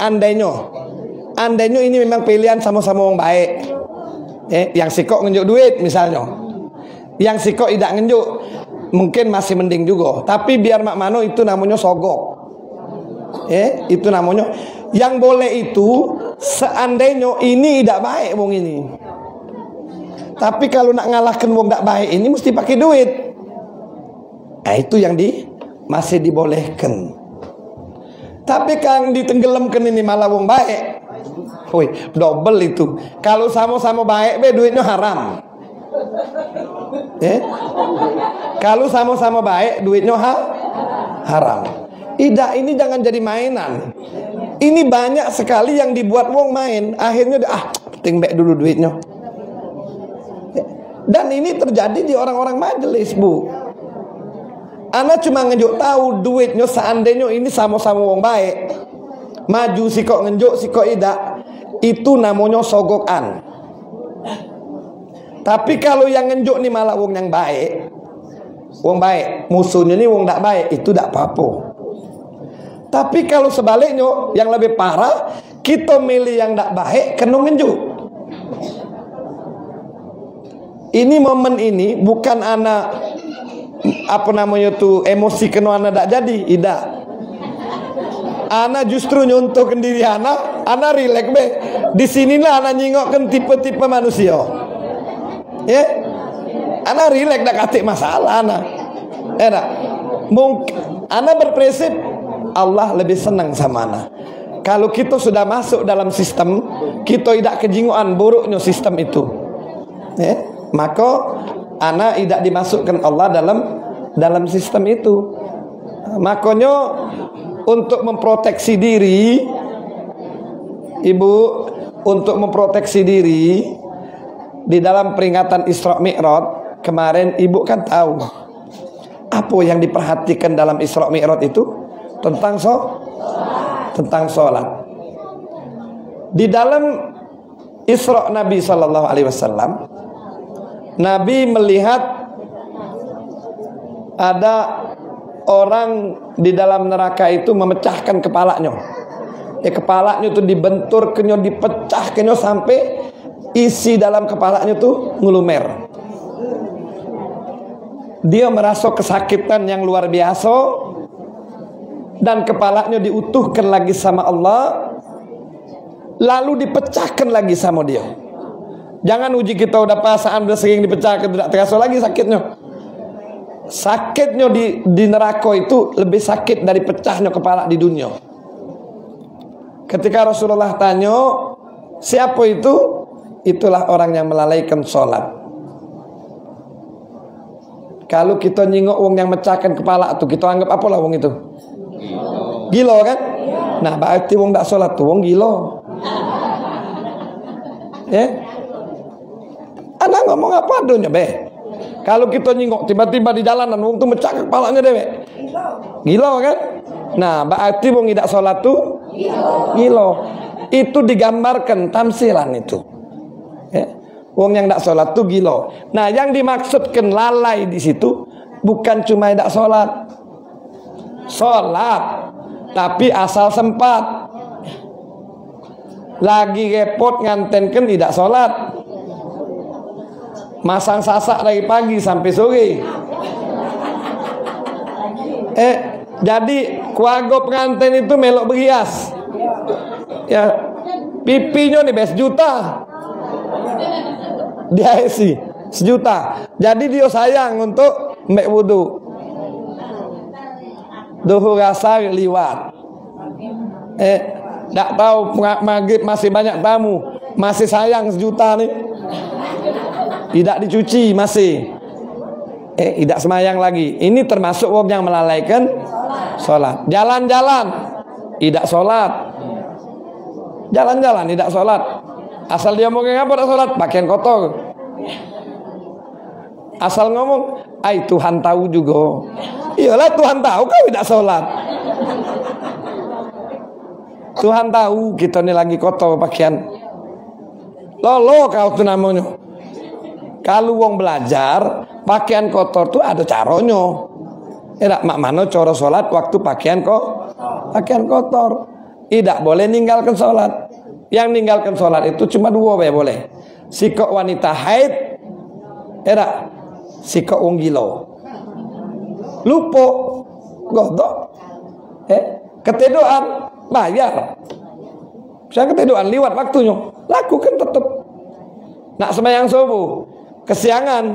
memang pilihan sama-sama orang baik. Yang sikok ngenjuk duit misalnya. Yang sikok tidak ngenjuk mungkin masih mending juga. Tapi biar mak mano itu namanya sogok. Itu namanya. Yang boleh itu seandainya ini tidak baik wong ini. Tapi kalau nak ngalahkan wong tidak baik ini mesti pakai duit. Nah itu yang masih dibolehkan. Tapi kan ditenggelamkan ini malah wong baik. Woi, double itu. Kalau sama-sama baik duitnya haram. Kalau sama-sama baik duitnya haram. Tidak, ini jangan jadi mainan. Ini banyak sekali yang dibuat wong main. Akhirnya penting baik dulu duitnya. Dan ini terjadi di orang-orang majelis, Bu. Ana cuma ngejuk tahu duitnya seandainya ini sama-sama wong baik. Maju si kok ngejuk, si kok tidak. Itu namanya sogokan. Tapi kalau yang ngejuk nih malah wong yang baik. Wong baik, musuhnya nih wong tidak baik, itu tidak apa-apa. Tapi kalau sebaliknya yang lebih parah, kita milih yang tidak baik kena ngejuk. Ini momen ini bukan anak emosi kena anak tak jadi, tidak. Anak justru nyontohkan diri anak rileks be. Di sinilah anak nyingokkan tipe-tipe manusia. Anak rileks tak katik masalah anak. Mungkin anak berprinsip Allah lebih senang sama anak. Kalau kita sudah masuk dalam sistem, kita tidak kejinguan buruknya sistem itu. Maka anak tidak dimasukkan Allah dalam sistem itu. Makanya untuk memproteksi diri, ibu, untuk memproteksi diri di dalam peringatan Isra Mi'raj kemarin, ibu kan tahu apa yang diperhatikan dalam Isra Mi'raj itu tentang tentang sholat. Di dalam Isra Nabi Sallallahu Alaihi Wasallam, Nabi melihat ada orang di dalam neraka itu memecahkan kepalanya. Kepalanya itu dibenturkannya, dipecahkannya sampai isi dalam kepalanya itu ngulumer. Dia merasa kesakitan yang luar biasa dan kepalanya diutuhkan lagi sama Allah, lalu dipecahkan lagi sama dia. Jangan uji kita udah pasaan udah sering dipecahkan tidak terasa lagi sakitnya. Sakitnya di neraka itu lebih sakit dari pecahnya kepala di dunia. Ketika Rasulullah tanya, siapa itu? Itulah orang yang melalaikan sholat. Kalau kita nyingok wong yang mecahkan kepala itu, kita anggap apalah wong itu? Gila kan? Nah, berarti wong tak sholat tuh wong gila. Anda ngomong apa adanya be? Kalau kita nyingok tiba-tiba di jalanan wong tuh mecah kepalanya deh, gila kan? Nah, berarti wong tidak sholat tuh gila. Itu digambarkan tamsilan itu. Wong yang tidak sholat tuh gila. Nah, yang dimaksudkan lalai di situ bukan cuma tidak sholat, tapi asal sempat. Lagi repot ngantenkan tidak sholat, masang sasak dari pagi sampai sore. Jadi keluarga pengantin itu melok berhias. Ya, pipinya nih sejuta. Dia isi sejuta. Jadi dia sayang untuk mek wudu. Duhur asar liwat. Tak tahu maghrib masih banyak tamu, masih sayang sejuta nih. Tidak dicuci masih. Tidak semayang lagi. Ini termasuk wong yang melalaikan sholat. Jalan-jalan tidak sholat. Jalan-jalan tidak sholat. Asal dia ngomong apa tak sholat, pakaian kotor. Asal ngomong, Tuhan tahu juga. Iyalah Tuhan tahu kau tidak sholat. Tuhan tahu kita ini lagi kotor pakaian. Lolo kau tuh namanya. Kalau wong belajar pakaian kotor tuh ada caranya. Mak mana cara sholat waktu pakaian kotor. Tidak boleh ninggalkan sholat. Yang ninggalkan sholat itu cuma dua boleh. Sikok wanita haid, sikok wong gila. Lupa, godok, ketiduran, bayar. Saya ketiduran liwat waktunya, lakukan tetap. Nak sembahyang subuh, kesiangan,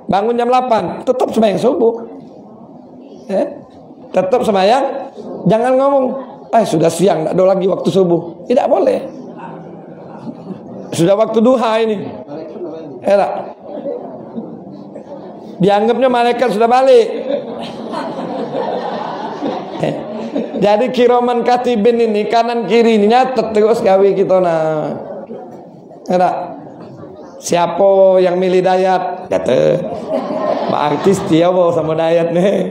bangun jam 8, tetap sembahyang subuh. Tetap sembahyang, jangan ngomong, sudah siang, tidak ada lagi waktu subuh. Tidak boleh. Sudah waktu duha ini. Dianggapnya malaikat sudah balik. Jadi kiraman katibin ini kanan kiri ini nyatet terus gawe kita nah. Siapa yang milih dayat? Kata Pak artis dia bawa sama dayat nih.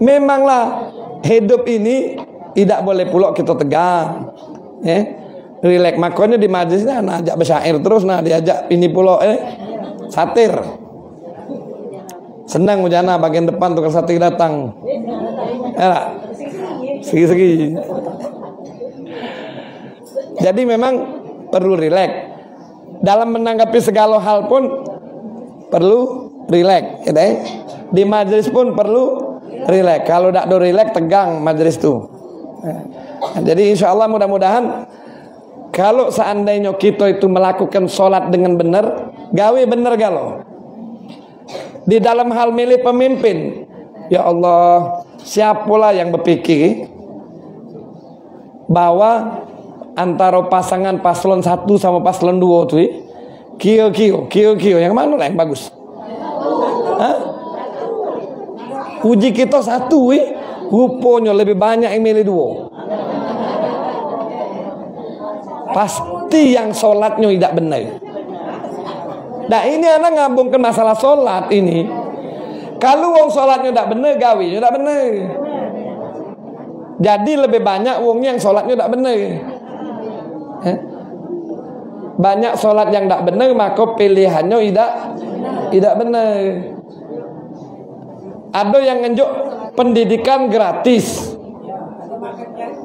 Memanglah hidup ini tidak boleh pula kita tegang. Relax. Makanya di majlisnya ajak bersyair terus, diajak ini pula satir. Senang mujana bagian depan tukang satir datang. Segi-segi. Jadi memang perlu relax. Dalam menanggapi segala hal pun perlu relax, Di majelis pun perlu relax. Kalau tidak do relax tegang majelis itu. Jadi insya Allah mudah-mudahan kalau seandainya kita itu melakukan sholat dengan benar, gawe benar galau. Di dalam hal milih pemimpin, ya Allah, siapalah yang berpikir bahwa antara pasangan paslon 1 sama paslon 2 tuh kio yang mana lah yang bagus? Uji kita 1, rupanya lebih banyak yang milih 2. Pasti yang sholatnya tidak benar. Nah ini anak ngambungkan masalah sholat ini. Kalau wong sholatnya tidak benar, gawinya tidak benar. Jadi lebih banyak wongnya yang sholatnya tidak benar. Banyak sholat yang tidak benar, maka pilihannya tidak benar. Ada yang ngenjuk pendidikan gratis,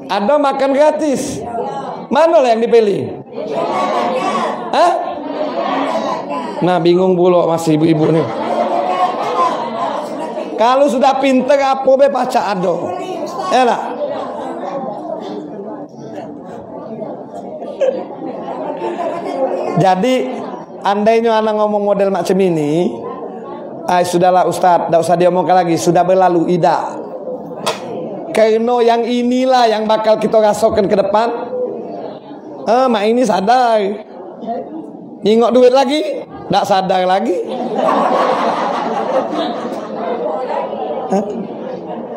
ada makan gratis. Mana lah yang dipilih? Hah? Nah, bingung pula masih ibu-ibu nih. Kalau sudah pinter apa be paca ado. Enak. Jadi andainya anak ngomong model macam ini, sudahlah Ustadz, tidak usah diomongkan lagi, sudah berlalu, tidak. Karena yang inilah yang bakal kita rasakan ke depan. Mak ini sadar, nyingok duit lagi, tidak sadar lagi.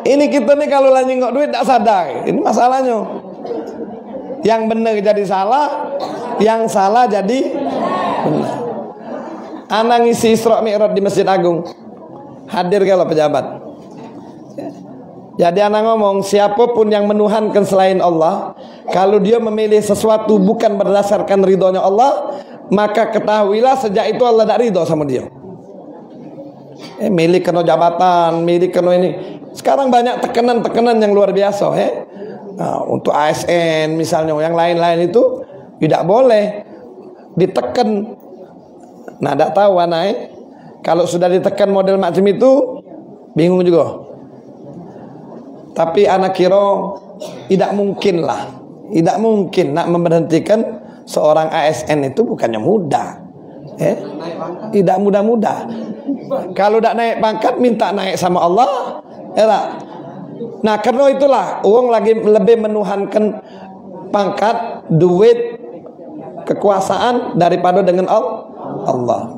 Ini kita nih kalau lah nyingok duit tidak sadar, ini masalahnya. Yang benar jadi salah, yang salah jadi benar. Anak ngisi Isra Mi'raj di Masjid Agung, hadir kalau pejabat. Jadi anak ngomong, siapapun yang menuhankan selain Allah, kalau dia memilih sesuatu bukan berdasarkan ridhonya Allah, maka ketahuilah sejak itu Allah tidak ridho sama dia. Milih kena jabatan, milih kena ini. Sekarang banyak tekanan-tekanan yang luar biasa. Nah, untuk ASN misalnya, yang lain-lain itu tidak boleh ditekan. Nah, tidak tahu anak, kalau sudah ditekan model macam itu, bingung juga. Tapi anak kira tidak mungkin lah, tidak mungkin nak memberhentikan seorang ASN itu bukannya mudah. Tidak mudah-mudah. Kalau tidak naik pangkat, minta naik sama Allah. Nah, karena itulah uang lagi lebih menuhankan pangkat, duit, kekuasaan daripada dengan Allah.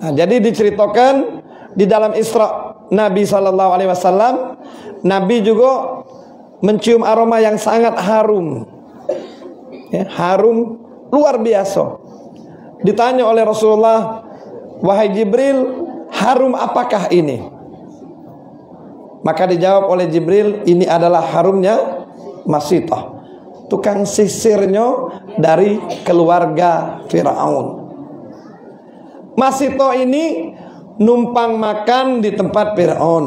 Nah, jadi diceritakan di dalam Isra Nabi SAW, Nabi juga mencium aroma yang sangat harum, harum luar biasa. Ditanya oleh Rasulullah, wahai Jibril, harum apakah ini? Maka dijawab oleh Jibril, ini adalah harumnya Masitah, tukang sisirnya dari keluarga Fir'aun. Masitah ini numpang makan di tempat Fir'aun,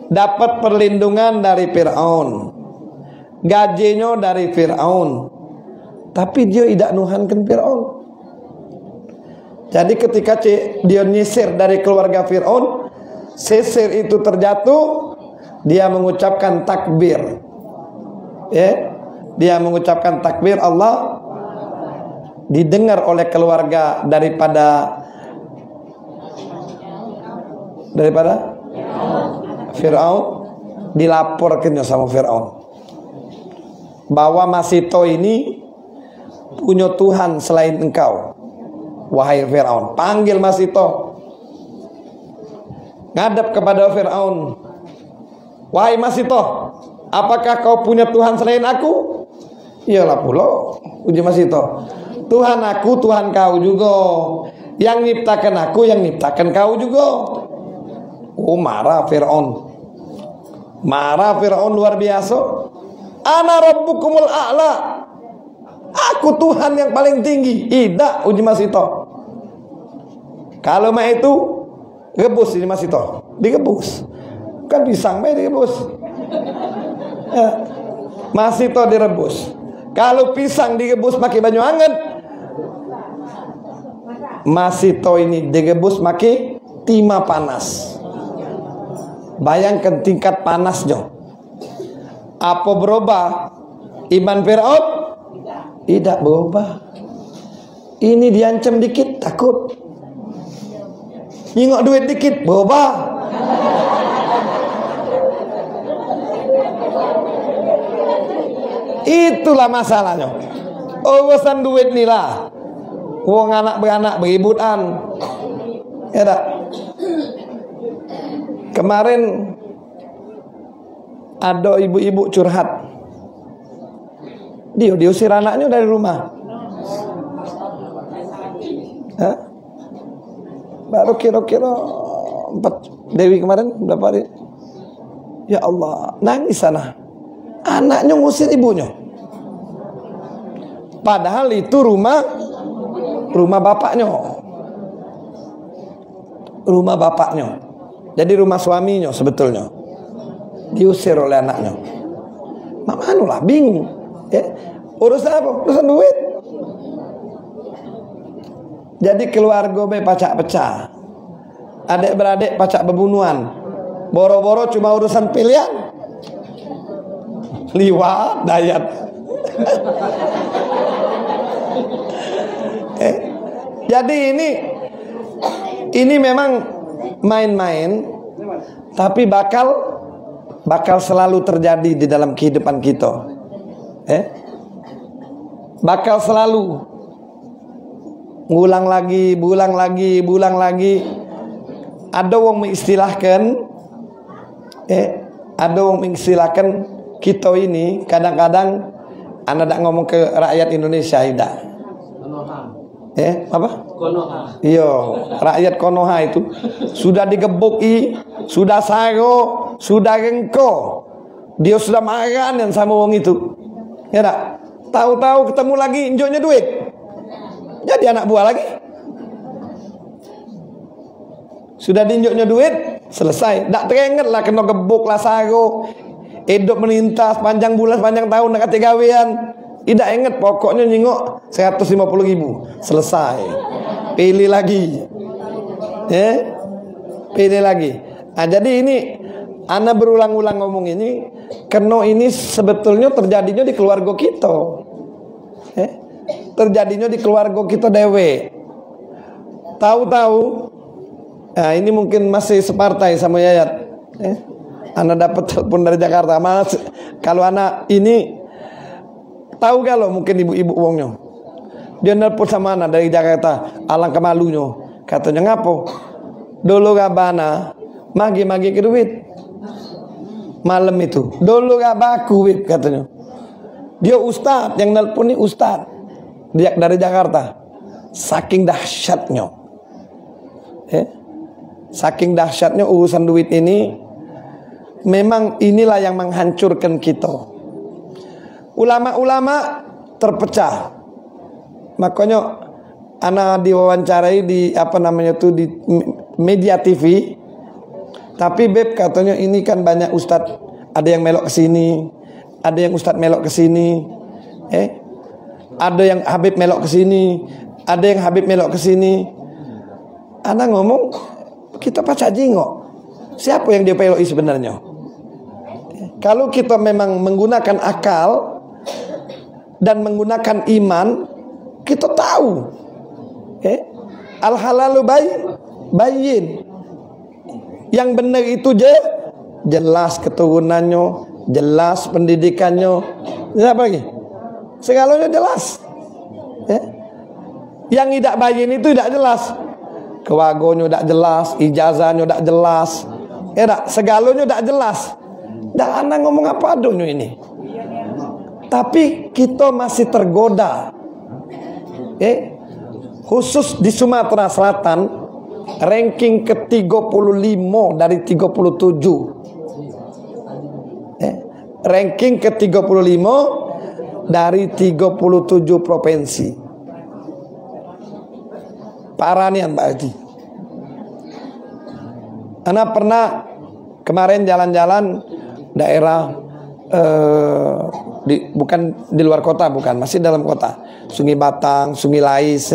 dapat perlindungan dari Fir'aun, gajinya dari Fir'aun, tapi dia tidak nuhankan Fir'aun. Jadi ketika dia nyisir dari keluarga Fir'aun, sisir itu terjatuh, dia mengucapkan takbir. Dia mengucapkan takbir, Allah didengar oleh keluarga daripada Fir'aun, dilaporkannya sama Fir'aun bahwa Masito ini punya Tuhan selain engkau, wahai Fir'aun. Panggil Masito, ngadap kepada Fir'aun, wahai Masito, apakah kau punya Tuhan selain aku? Iyalah pula, uji Masito, Tuhan aku, Tuhan kau juga. Yang nyiptakan aku, yang nyiptakan kau juga. Oh, marah Fir'aun. Marah Fir'aun luar biasa. Ana rabbukumul a'la, aku Tuhan yang paling tinggi. Tidak, uji Masito. Kalau mah itu rebus ini Masito, direbus. Kan pisang mah direbus. Masito direbus. Kalau pisang direbus pakai banyu hangat, Masito ini direbus pakai timah panas. Bayangkan tingkat panasnya. Apa berubah iman Fir'aun? Tidak berubah. Ini diancam dikit takut, nyingok duit dikit berubah. Itulah masalahnya. Urusan duit nih lah. Wong anak beranak beributan. Ya tak? Kemarin ada ibu-ibu curhat. Dia diusir anaknya dari rumah. Baru kira-kira Dewi kemarin berapa hari? Ya Allah, nangis sana. Anaknya ngusir ibunya. Padahal itu rumah bapaknya. Rumah bapaknya. Jadi rumah suaminya sebetulnya. Diusir oleh anaknya. Mama lah bingung. Ya. Urusan apa? Urusan duit. Jadi keluarga be pecah-pecah. Adik-beradik pacak bebunuhan. Boro-boro cuma urusan pilihan. Liwat dayat. Jadi ini memang main-main, tapi bakal selalu terjadi di dalam kehidupan kita. Bakal selalu ngulang lagi, bulang lagi. Ada wong mengistilahkan kita ini kadang-kadang anda tak ngomong ke rakyat Indonesia tidak. Apa? Konoha. Iya, rakyat Konoha itu sudah digebuki, sudah sago, sudah gengko. Dia sudah marah dan sama wong itu. Ya tak? Tahu-tahu ketemu lagi injoknya duit. Jadi anak buah lagi. Sudah diinjoknya duit, selesai. Tak teringat lah kena gebuk lah sago. Hidup melintas panjang bulan, panjang tahun nak gawean. Tidak ingat pokoknya nyingok 150.000. Selesai. Pilih lagi. Pilih lagi. Nah, jadi ini ana berulang-ulang ngomong ini karena ini sebetulnya terjadinya di keluarga kita. Terjadinya di keluarga kita dewe. Tahu-tahu nah, ini mungkin masih separtai sama Yayat. Ana dapat telepon dari Jakarta. Mas, kalau anak ini tahu kalau mungkin ibu-ibu uangnya. Dia nelpon sama anak dari Jakarta. Alangkah malunya. Katanya ngapo? Dulu gabana magi-magi ke duit. Malam itu. Dulu gak baku duit katanya. Dia ustad yang nelpon ini ustad. Dia dari Jakarta. Saking dahsyatnya. Saking dahsyatnya urusan duit ini, memang inilah yang menghancurkan kita. Ulama-ulama terpecah. Makanya anak diwawancarai di di media TV. Tapi Beb katanya ini kan banyak ustadz, ada yang melok ke sini, ada yang ustadz melok ke sini. Ada yang Habib melok ke sini, ada yang Habib melok ke sini. Anak ngomong kita pacak jingok. Siapa yang dia peloi sebenarnya? Kalau kita memang menggunakan akal dan menggunakan iman, kita tahu. Al halalu bayin. Yang benar itu jelas keturunannya, jelas pendidikannya. Apa lagi? Segalanya jelas. Yang tidak bayin itu tidak jelas. Kewagonya tidak jelas, ijazahnya tidak jelas. Segalanya tidak jelas. Dan anak ngomong apa adanya ini? Tapi kita masih tergoda. Khusus di Sumatera Selatan, ranking ke-35 dari 37. Ranking ke-35 dari 37 provinsi. Parah nih Mbak Haji. Anak pernah kemarin jalan-jalan daerah bukan di luar kota, bukan, masih dalam kota. Sungai Batang, Sungai Lais.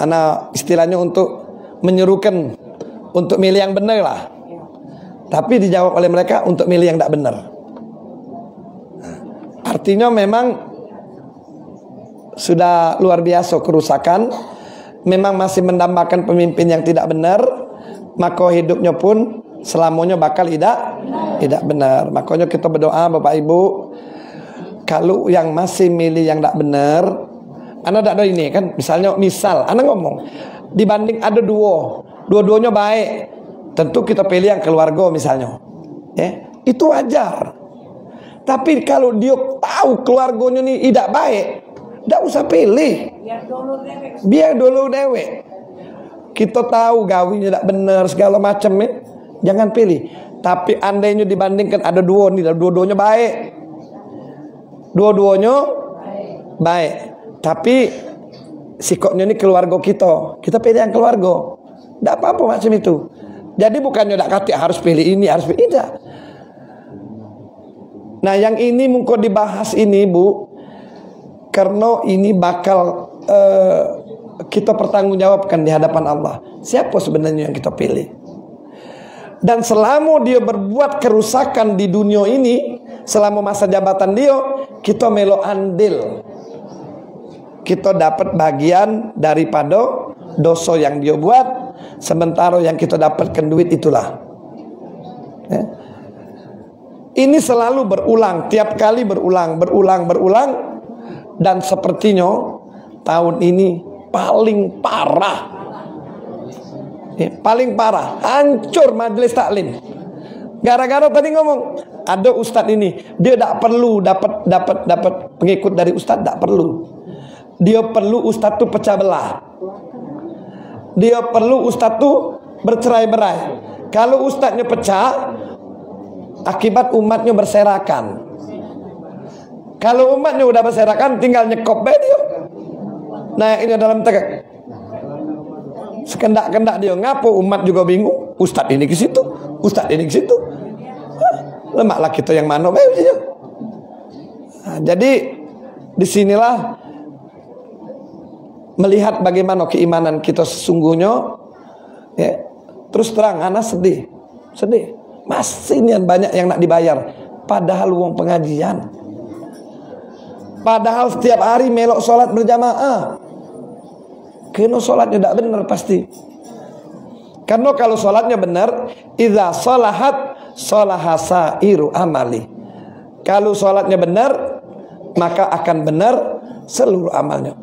Anak istilahnya untuk menyerukan untuk milih yang benar lah. Tapi dijawab oleh mereka untuk milih yang tidak benar. Artinya memang sudah luar biasa kerusakan. Memang masih mendambakan pemimpin yang tidak benar, maka hidupnya pun selamanya bakal tidak benar. Makanya kita berdoa Bapak Ibu, kalau yang masih milih yang tidak benar, anak tidak ada ini kan, misal anak ngomong dibanding ada dua-duanya baik, tentu kita pilih yang keluarga misalnya, itu wajar. Tapi kalau dia tahu keluarganya ini tidak baik, tidak usah pilih. Biar dulu dewe. kita tahu gawinya tidak benar segala macam ya, jangan pilih. Tapi andainya dibandingkan ada dua nih, dua-duanya baik, dua-duanya baik, tapi sikapnya ini keluarga kita pilih yang keluarga, tidak apa-apa macam itu. Jadi bukannya tidak kata harus pilih ini, harus pilih tidak. Nah yang ini mungkin dibahas ini Bu, karena ini bakal kita pertanggungjawabkan di hadapan Allah. Siapa sebenarnya yang kita pilih? Dan selama dia berbuat kerusakan di dunia ini, selama masa jabatan dia, kita melo andil, kita dapat bagian daripada dosa yang dia buat, sementara yang kita dapatkan duit itulah. Ya. Ini selalu berulang, tiap kali berulang, dan sepertinya tahun ini paling parah, ya, paling parah, hancur majelis taklim. Gara-gara tadi ngomong ada ustadz ini, dia tidak perlu dapat pengikut dari ustadz, tidak perlu. Dia perlu ustadz tuh pecah belah. Dia perlu ustadz tuh bercerai-berai. Kalau ustadznya pecah, akibat umatnya berserakan. Kalau umatnya udah berserakan, tinggal nyekop dia. Nah ini dalam tegak. Sekendak-kendak dia ngapo, umat juga bingung. Ustadz ini ke situ, ustadz ini ke situ. Lemaklah kita yang mana? Nah, jadi disinilah melihat bagaimana keimanan kita sesungguhnya. Ya, terus terang, anak sedih. Masih nian banyak yang nak dibayar, padahal uang pengajian. Padahal setiap hari melok sholat berjamaah. Kena sholatnya tidak benar pasti. Karena kalau sholatnya benar, idza sholahat sholahasa iru amali. Kalau sholatnya benar, maka akan benar seluruh amalnya.